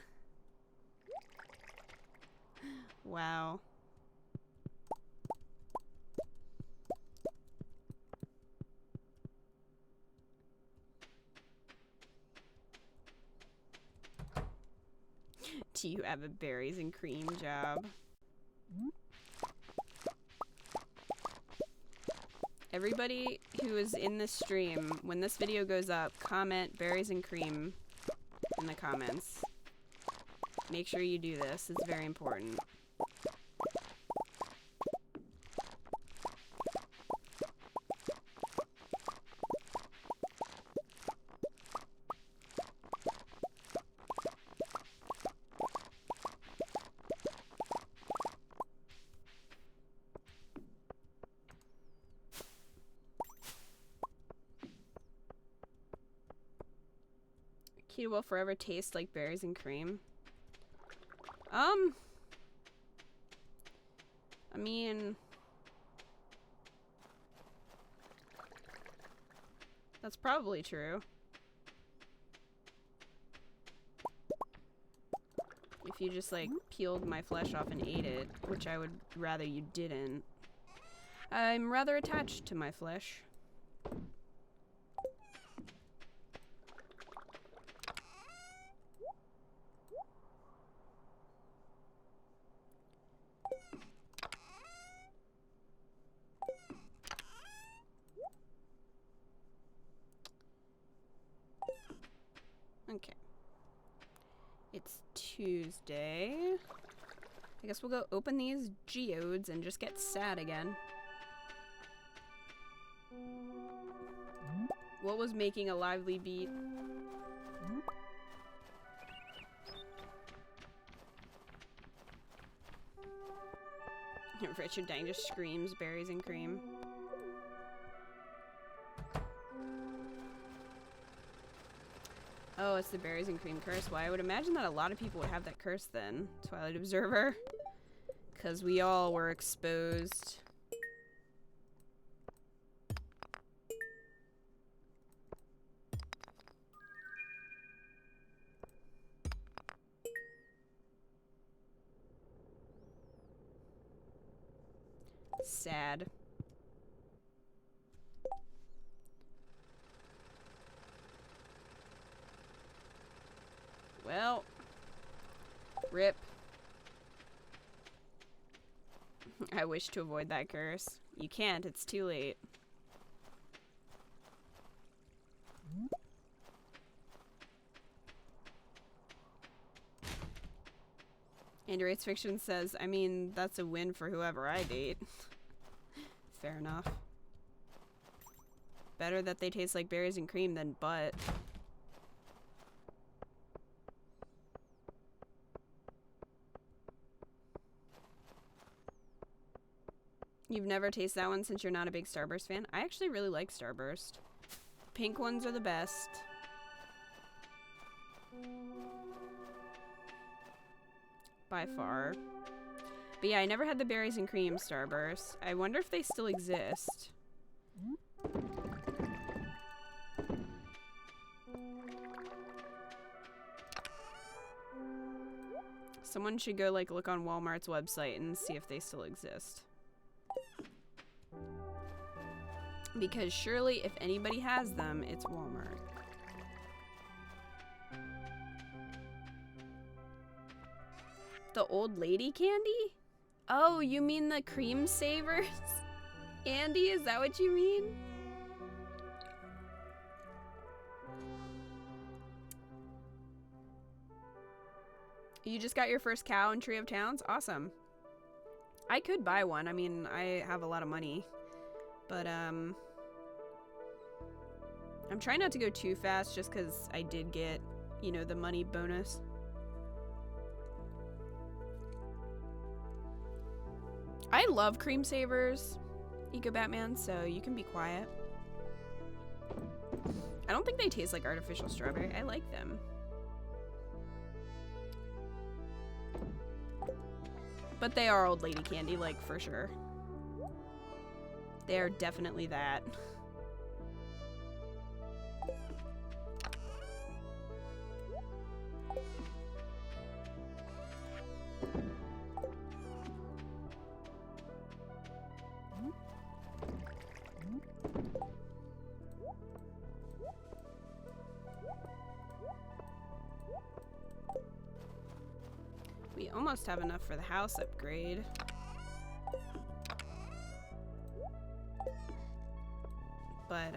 Wow. Do you have a berries and cream job? Everybody who is in this stream, when this video goes up, comment berries and cream in the comments. Make sure you do this. It's very important. Keto will forever taste like berries and cream. I mean, that's probably true. If you just like peeled my flesh off and ate it, which I would rather you didn't. I'm rather attached to my flesh. Okay. It's Tuesday. I guess we'll go open these geodes and just get sad again. What was making a lively beat? Richard Dang just screams berries and cream. Oh, it's the berries and cream curse. Well, I would imagine that a lot of people would have that curse then, Twilight Observer. Because we all were exposed. Sad. Well, rip. I wish to avoid that curse. You can't, it's too late. Andrew Rates Fiction says, I mean, that's a win for whoever I date. Fair enough. Better that they taste like berries and cream than butt. You've never tasted that one since you're not a big Starburst fan? I actually really like Starburst. Pink ones are the best. By far. But yeah, I never had the berries and cream Starburst. I wonder if they still exist. Someone should go like look on Walmart's website and see if they still exist. Because surely if anybody has them, it's Walmart. The old lady candy? Oh, you mean the cream savers? Andy, is that what you mean? You just got your first cow in Tree of Towns? Awesome. I could buy one. I mean, I have a lot of money. But, I'm trying not to go too fast just because I did get, you know, the money bonus. I love cream savers, Eco Batman, so you can be quiet. I don't think they taste like artificial strawberry. I like them. But they are old lady candy, like, for sure. They are definitely that. We almost have enough for the house upgrade. But,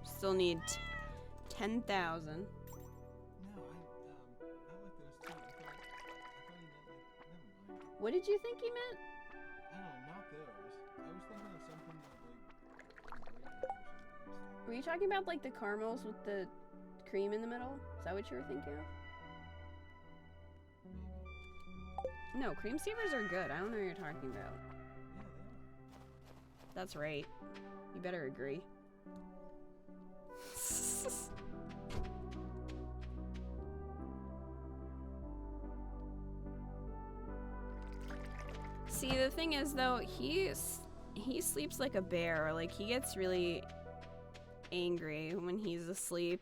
still need 10,000. No, I like this too. I thought he meant like, never mind. What did you think he meant? I don't know, not those. I was thinking of something that Were you talking about like the caramels with the cream in the middle? Is that what you were thinking of? No, cream savers are good. I don't know what you're talking about. Yeah, That's right. You better agree. See, the thing is though, he sleeps like a bear. Like, he gets really angry when he's asleep.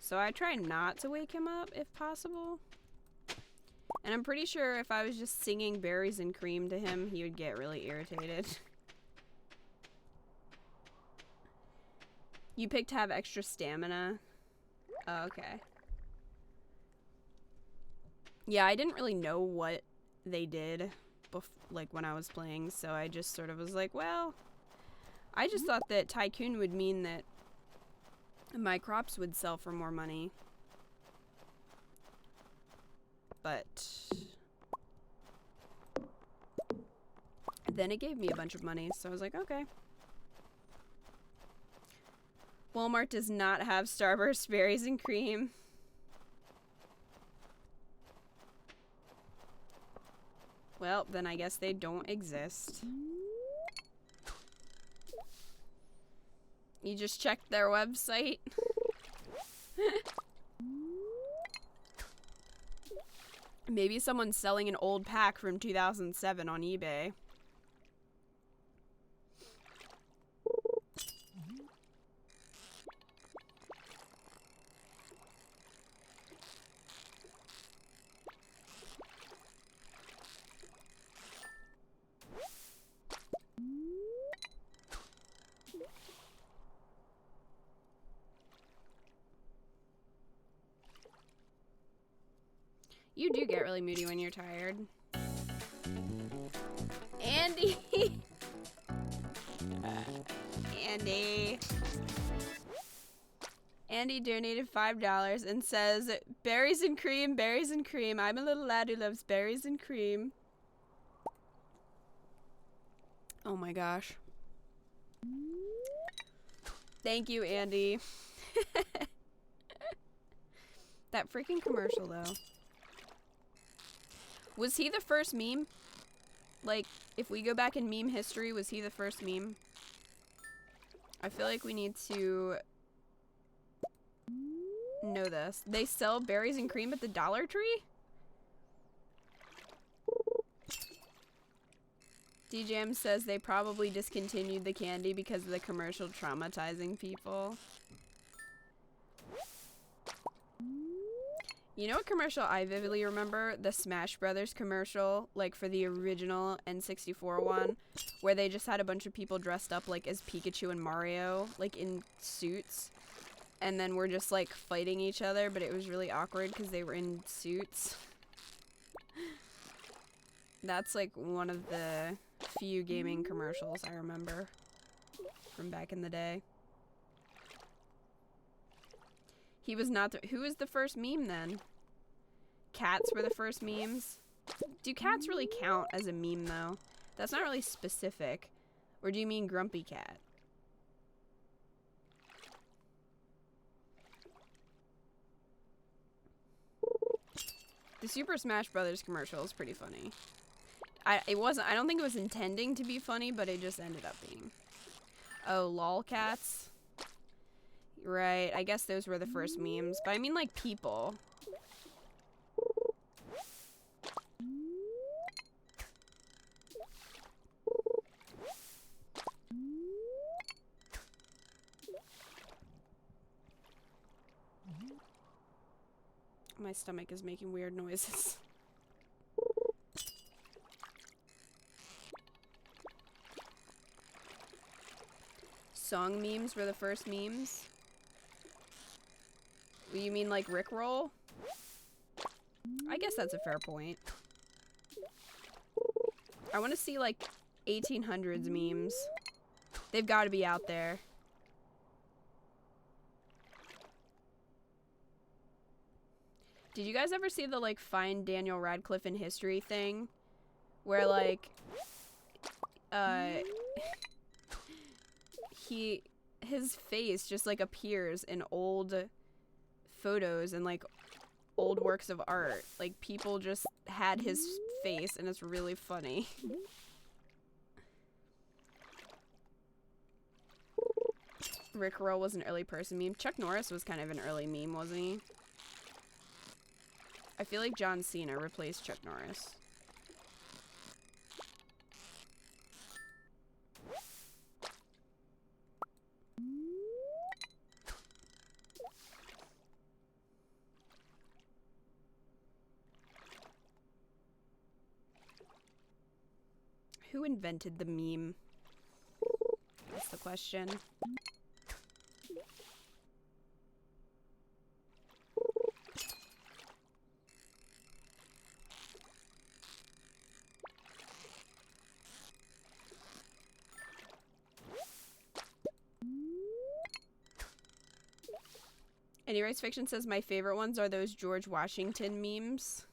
So I try not to wake him up if possible. And I'm pretty sure if I was just singing berries and cream to him, he would get really irritated. You picked to have extra stamina? Oh, okay. Yeah, I didn't really know what they did like when I was playing, so I just sort of was like, well, I just thought that Tycoon would mean that my crops would sell for more money. But then it gave me a bunch of money, so I was like, okay. Walmart does not have Starburst berries and cream. Well, then I guess they don't exist. You just checked their website? Maybe someone's selling an old pack from 2007 on eBay. You do get really moody when you're tired. Andy! Andy. Andy donated $5 and says, berries and cream, berries and cream. I'm a little lad who loves berries and cream. Oh my gosh. Thank you, Andy. That freaking commercial, though. Was he the first meme? Like, if we go back in meme history, was he the first meme? I feel like we need to know this. They sell berries and cream at the Dollar Tree? DJM says they probably discontinued the candy because of the commercial traumatizing people. You know what commercial I vividly remember? The Smash Brothers commercial, like for the original N64 one, where they just had a bunch of people dressed up like as Pikachu and Mario, like in suits. And then we're just like fighting each other, but it was really awkward because they were in suits. That's like one of the few gaming commercials I remember from back in the day. He was not the— who was the first meme then? Cats were the first memes? Do cats really count as a meme though? That's not really specific. Or do you mean Grumpy Cat? The Super Smash Brothers commercial is pretty funny. I don't think it was intending to be funny, but it just ended up being. Oh, lolcats. Right, I guess those were the first memes, but I mean like people. My stomach is making weird noises. Song memes were the first memes? You mean like Rickroll? I guess that's a fair point. I want to see like 1800s memes. They've got to be out there. Did you guys ever see the like Find Daniel Radcliffe in History thing? Where like his face just like appears in old photos and like old works of art. Like people just had his face and it's really funny. Rickroll was an early person meme. Chuck Norris was kind of an early meme, wasn't he? I feel like John Cena replaced Chuck Norris. Who invented the meme? That's the question. Any Rice Fiction says my favorite ones are those George Washington memes.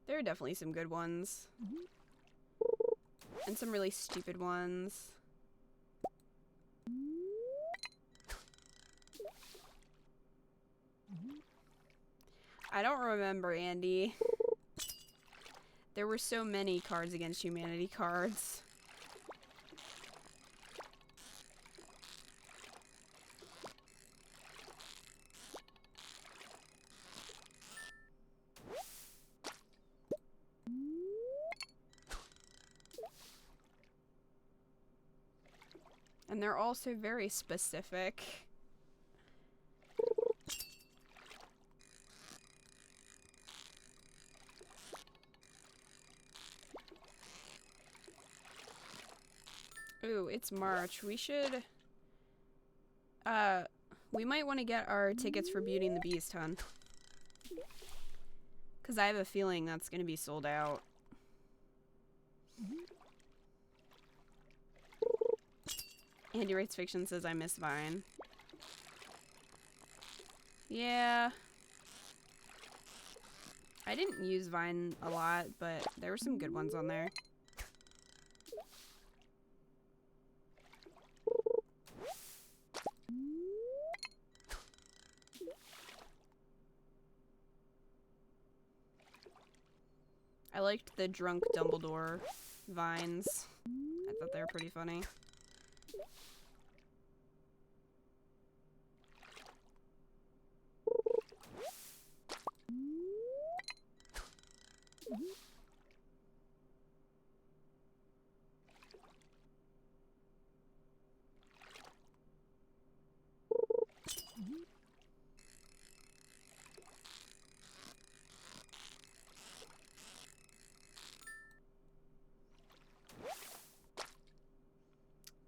There are definitely some good ones. And some really stupid ones. I don't remember, Andy. There were so many Cards Against Humanity cards. And they're also very specific. Ooh, it's March. We should... we might want to get our tickets for Beauty and the Beast, hun. Because I have a feeling that's going to be sold out. Andy Writes Fiction says I miss Vine. Yeah. I didn't use Vine a lot, but there were some good ones on there. I liked the drunk Dumbledore vines. I thought they were pretty funny.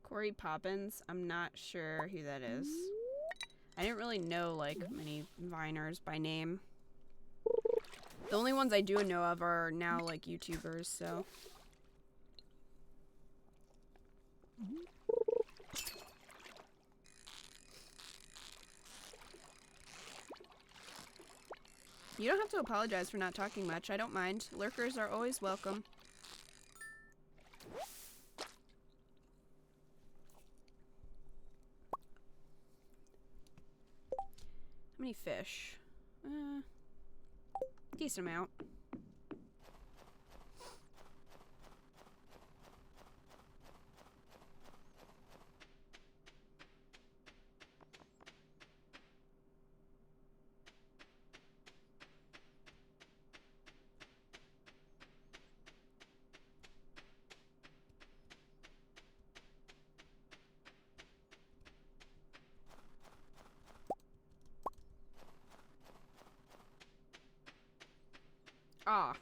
Corey Poppins, I'm not sure who that is. I didn't really know, like, many Viners by name. The only ones I do know of are now, like, YouTubers, so... You don't have to apologize for not talking much. I don't mind. Lurkers are always welcome. many fish? Decent amount. Ah.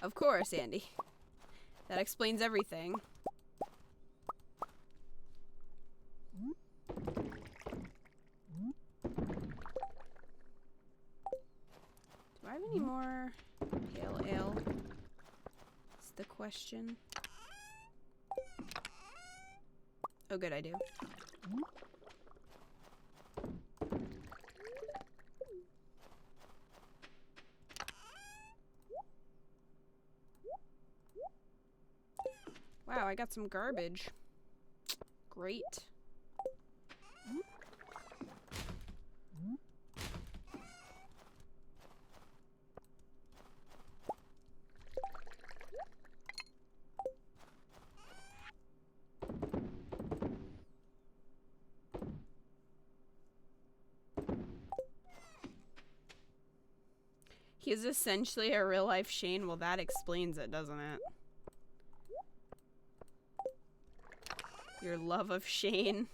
Of course, Andy. That explains everything. Do I have any more pale ale? That's the question. Oh, good, I do. Wow, I got some garbage. Great. He is essentially a real-life Shane. Well, that explains it, doesn't it? Your love of Shane.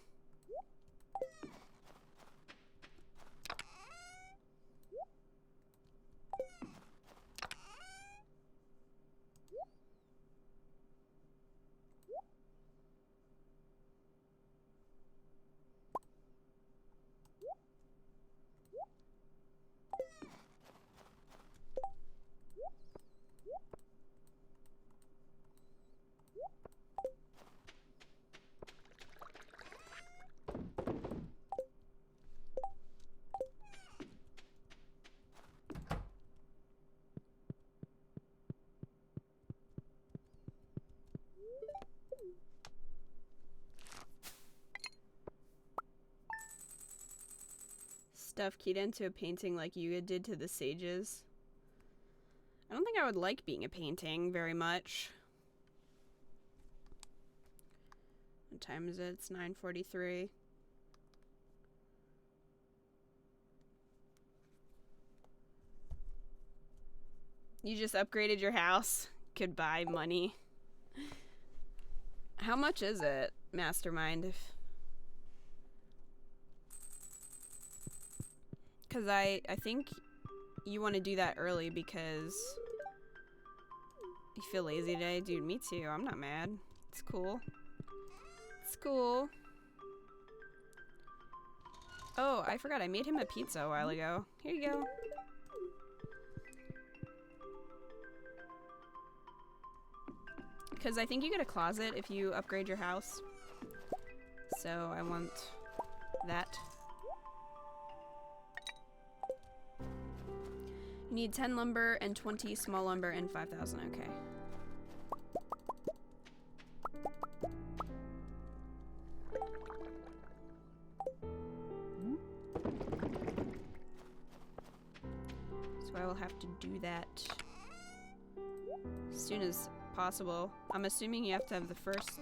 Stuff keyed into a painting like you did to the sages. I don't think I would like being a painting very much. What time is it? It's 9:43. You just upgraded your house. Goodbye, money. How much is it, Mastermind? Because I think you want to do that early because you feel lazy today. Dude, me too. I'm not mad. It's cool. It's cool. Oh, I forgot. I made him a pizza a while ago. Here you go. Because I think you get a closet if you upgrade your house. So I want that. You need 10 lumber and 20 small lumber and 5,000. Okay. So I will have to do that as soon as possible. I'm assuming you have to have the first,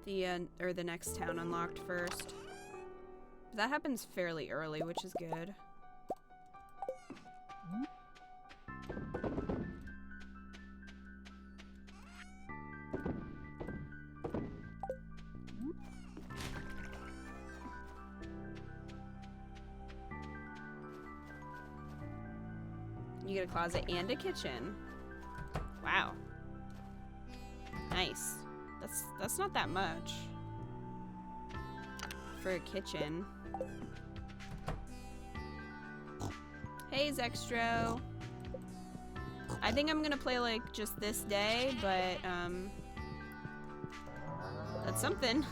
the next town unlocked first. That happens fairly early, which is good. You get a closet and a kitchen. Wow. Nice. That's not that much for a kitchen. Hey, Zextro. I think I'm gonna play like just this day, but that's something.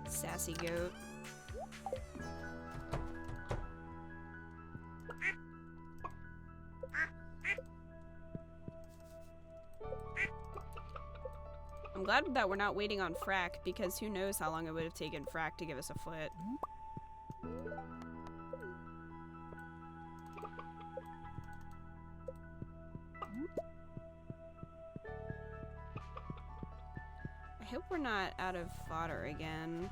Sassy goat. glad that we're not waiting on Frack, because who knows how long it would have taken Frack to give us a foot. I hope we're not out of fodder again.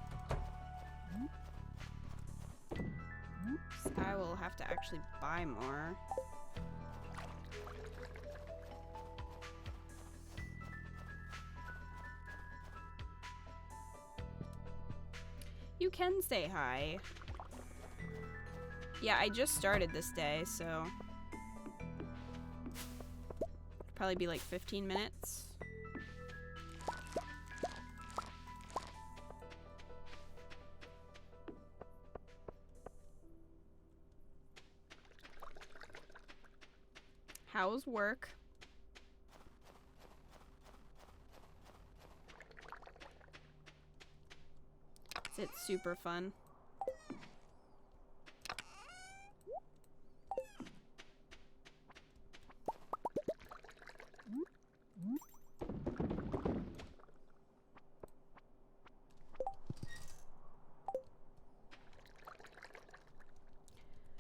So I will have to actually buy more. You can say hi. Yeah, I just started this day, so probably be like 15 minutes. How's work? Is it super fun?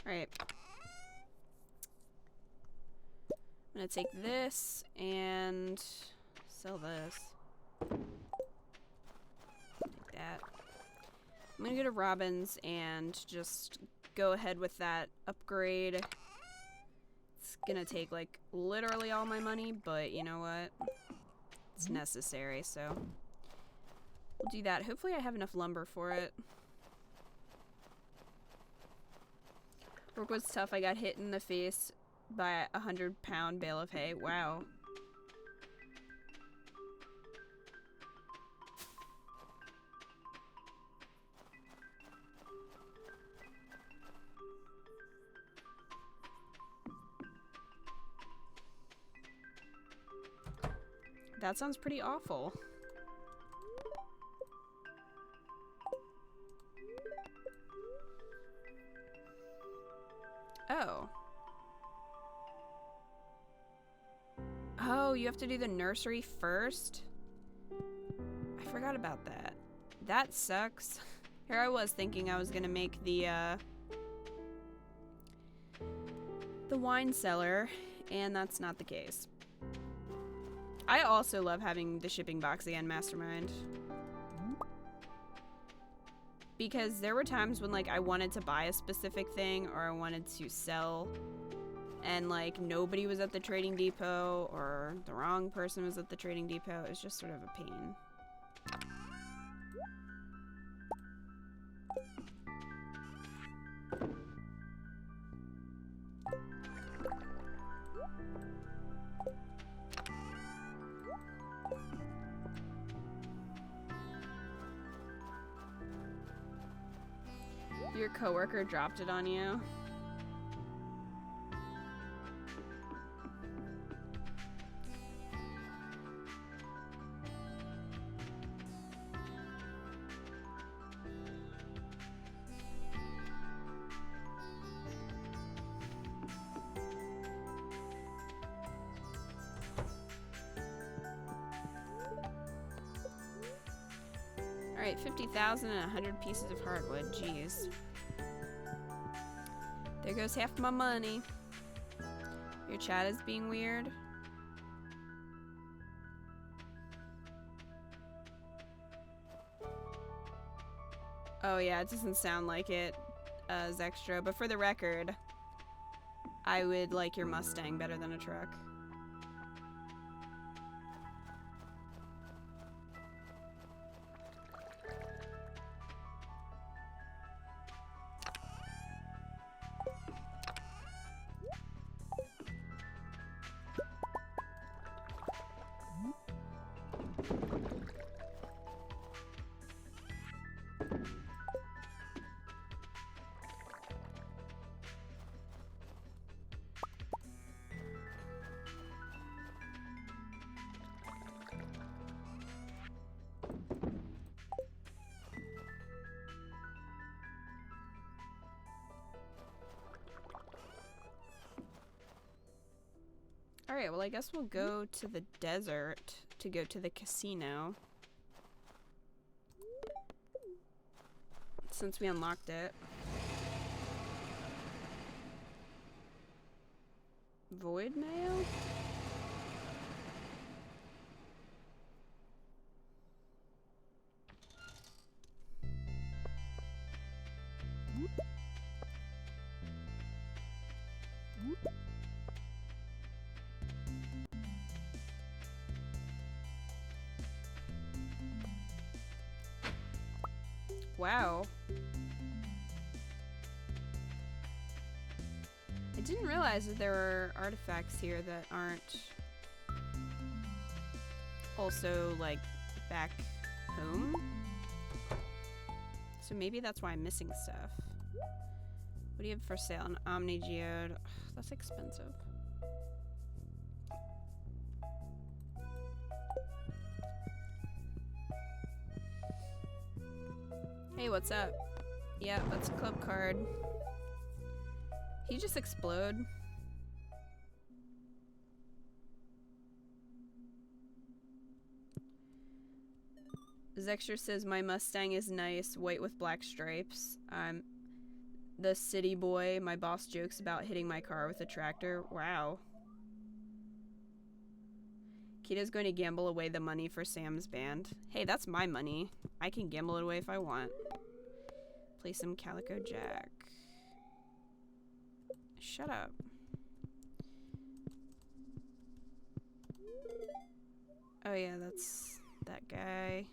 Alright. I'm gonna take this and sell this. Take that. I'm gonna go to Robin's and just go ahead with that upgrade. It's gonna take like literally all my money, but you know what? It's necessary, so we'll do that. Hopefully I have enough lumber for it. Work was tough. I got hit in the face by a 100-pound bale of hay. Wow. That sounds pretty awful. Oh. Oh, you have to do the nursery first? I forgot about that. That sucks. Here I was thinking I was gonna make the wine cellar, and that's not the case. I also love having the shipping box again, Mastermind. Because there were times when, like, I wanted to buy a specific thing or I wanted to sell, and, like, nobody was at the trading depot or the wrong person was at the trading depot. It was just sort of a pain. Your coworker dropped it on you. Alright, 50,000 and 100 pieces of hardwood. Jeez. There goes half my money. Your chat is being weird. Oh yeah, it doesn't sound like it, Zextra. But for the record, I would like your Mustang better than a truck. Alright, well I guess we'll go to the desert to go to the casino. Since we unlocked it. Void mail? Wow. I didn't realize that there were artifacts here that aren't also, like, back home. So maybe that's why I'm missing stuff. What do you have for sale? An Omni Geode. Ugh, that's expensive. Hey, what's up? Yeah, that's a club card. He just explode. Zextra says my Mustang is nice, white with black stripes. I'm the city boy. My boss jokes about hitting my car with a tractor. Wow. Kita's going to gamble away the money for Sam's band. Hey, that's my money. I can gamble it away if I want. Play some Calico Jack. Shut up. Oh yeah, that's that guy.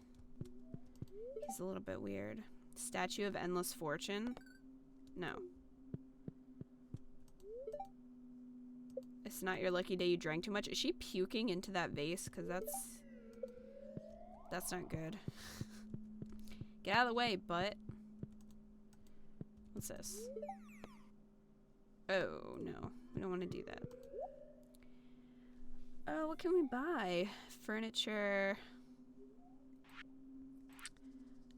He's a little bit weird. Statue of Endless Fortune? No. It's not your lucky day you drank too much. Is she puking into that vase? Because that's not good. Get out of the way, butt. What's this? Oh, no. We don't want to do that. Oh, what can we buy? Furniture.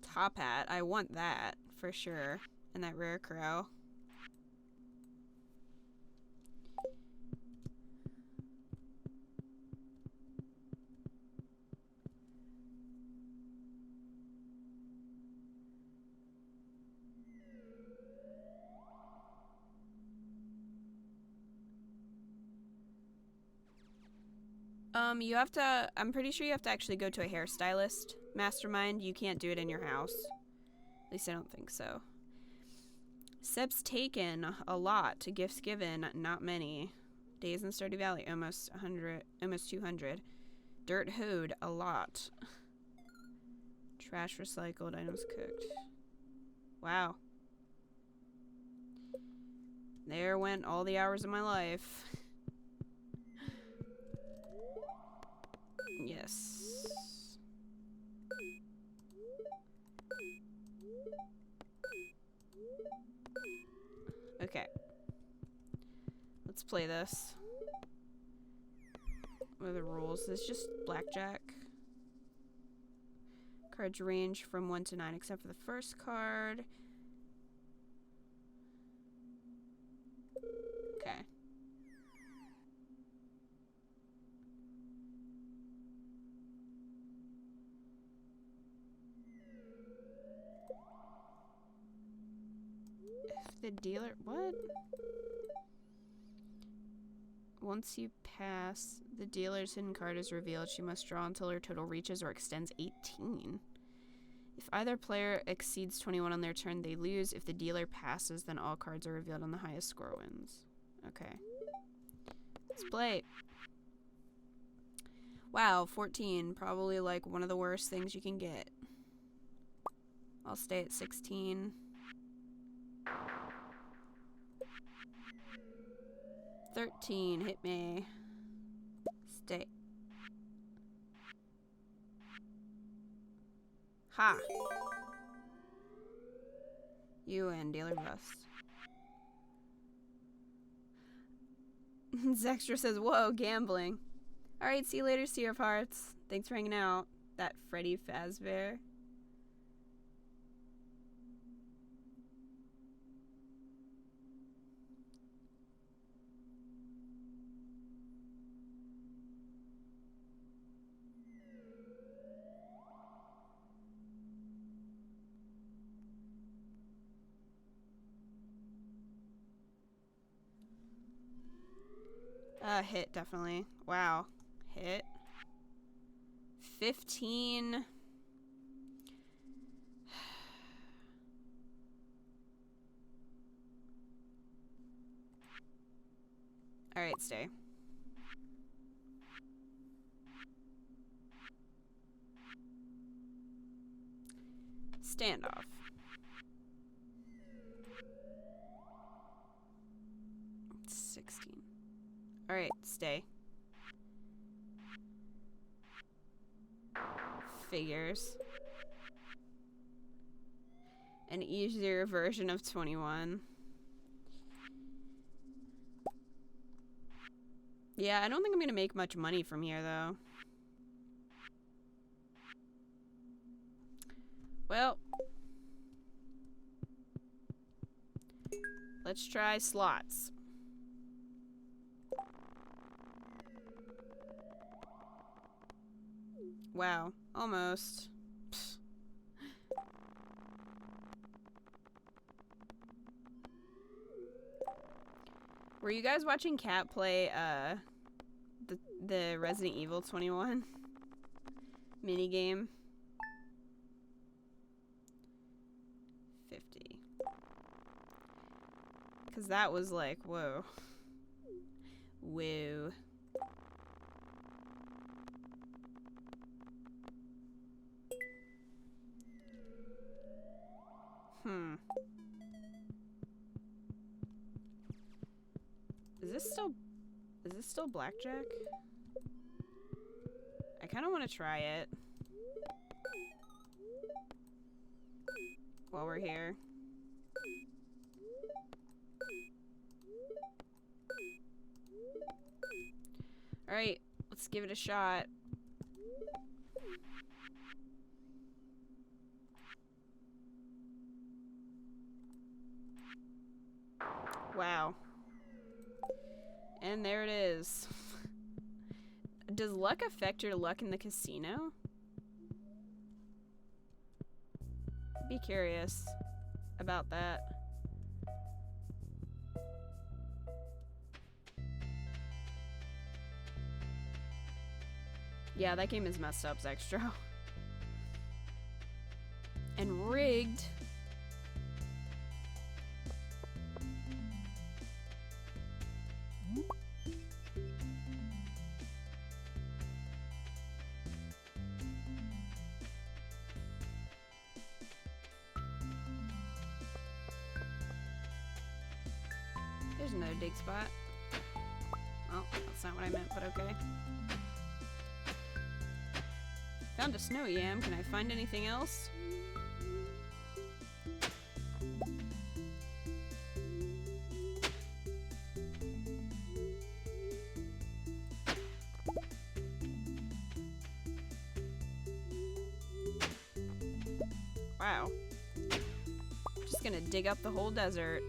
Top hat. I want that, for sure. And that rare crow. You have to, I'm pretty sure you have to actually go to a hairstylist mastermind. You can't do it in your house. At least I don't think so. Steps taken, a lot. Gifts given, not many. Days in Stardew Valley, almost 100, almost 200. Dirt hoed, a lot. Trash recycled, items cooked. Wow. There went all the hours of my life. Yes. Okay. Let's play this. What are the rules? It's just blackjack. Cards range from 1 to 9 except for the first card. Okay. If the dealer... What? Once you pass, the dealer's hidden card is revealed. She must draw until her total reaches or extends 18. If either player exceeds 21 on their turn, they lose. If the dealer passes, then all cards are revealed and the highest score wins. Okay. Let's play. Wow, 14. Probably like one of the worst things you can get. I'll stay at 16. $13, hit me. Stay. Ha! You and dealer bust. Zextra says, whoa, gambling. Alright, see you later, Seer of Hearts. Thanks for hanging out. That Freddy Fazbear. Hit, definitely. Wow. Hit. 15. Alright, stay. Standoff. It's 16. Alright, stay. Figures. An easier version of 21. Yeah, I don't think I'm gonna make much money from here, though. Well, let's try slots. Wow, almost. Pfft. Were you guys watching Kat play the Resident Evil 21 minigame? 50. Cause that was like, whoa. Whoa. Is this still blackjack? I kind of want to try it while we're here. All right, let's give it a shot. Wow. And there it is. Does luck affect your luck in the casino? Be curious about that. Yeah, that game is messed up, Zextro. And rigged. There's another dig spot. Oh, that's not what I meant, but okay. Found a snow yam. Can I find anything else? Wow. Just gonna dig up the whole desert.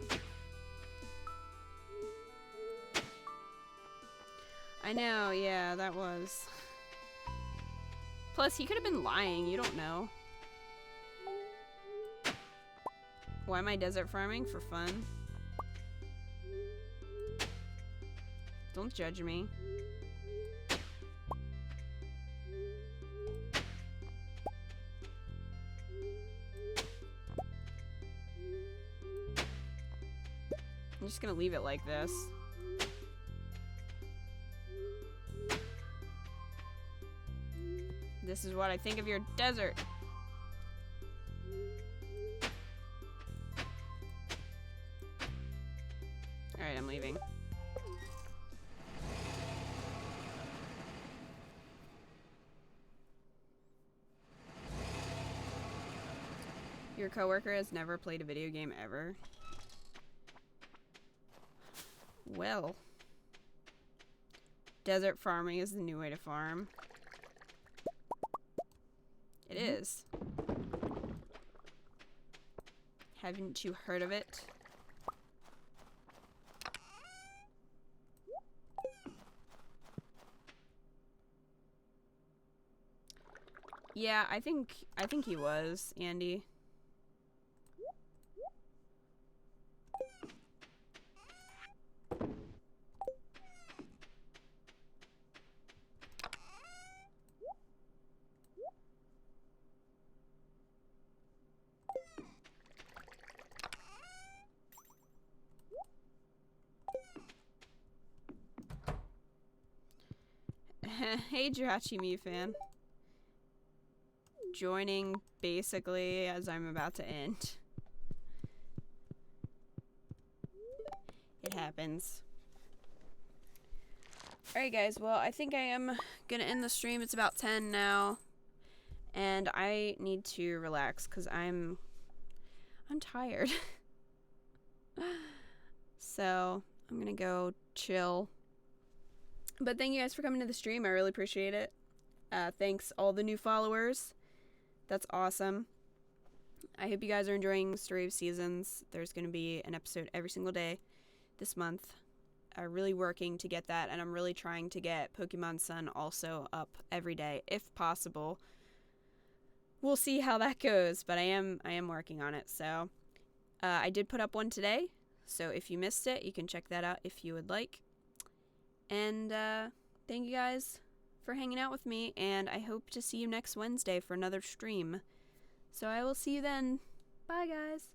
I know, yeah, that was. Plus, he could have been lying, you don't know. Why am I desert farming? For fun? Don't judge me. I'm just gonna leave it like this. This is what I think of your desert. Alright, I'm leaving. Your coworker has never played a video game ever. Well. Desert farming is the new way to farm. It is. Haven't you heard of it? Yeah, I think he was, Andy. Hey, Jirachi fan. Joining basically as I'm about to end. It happens. Alright guys, well I think I am gonna end the stream. It's about 10 now. And I need to relax because I'm tired. So I'm gonna go chill. But thank you guys for coming to the stream. I really appreciate it. Thanks all the new followers. That's awesome. I hope you guys are enjoying Story of Seasons. There's gonna be an episode every single day this month. I'm really working to get that, and I'm really trying to get Pokemon Sun also up every day if possible. We'll see how that goes, but I am working on it. So I did put up one today, so if you missed it, you can check that out if you would like. And thank you guys for hanging out with me, and I hope to see you next Wednesday for another stream. So I will see you then. Bye guys.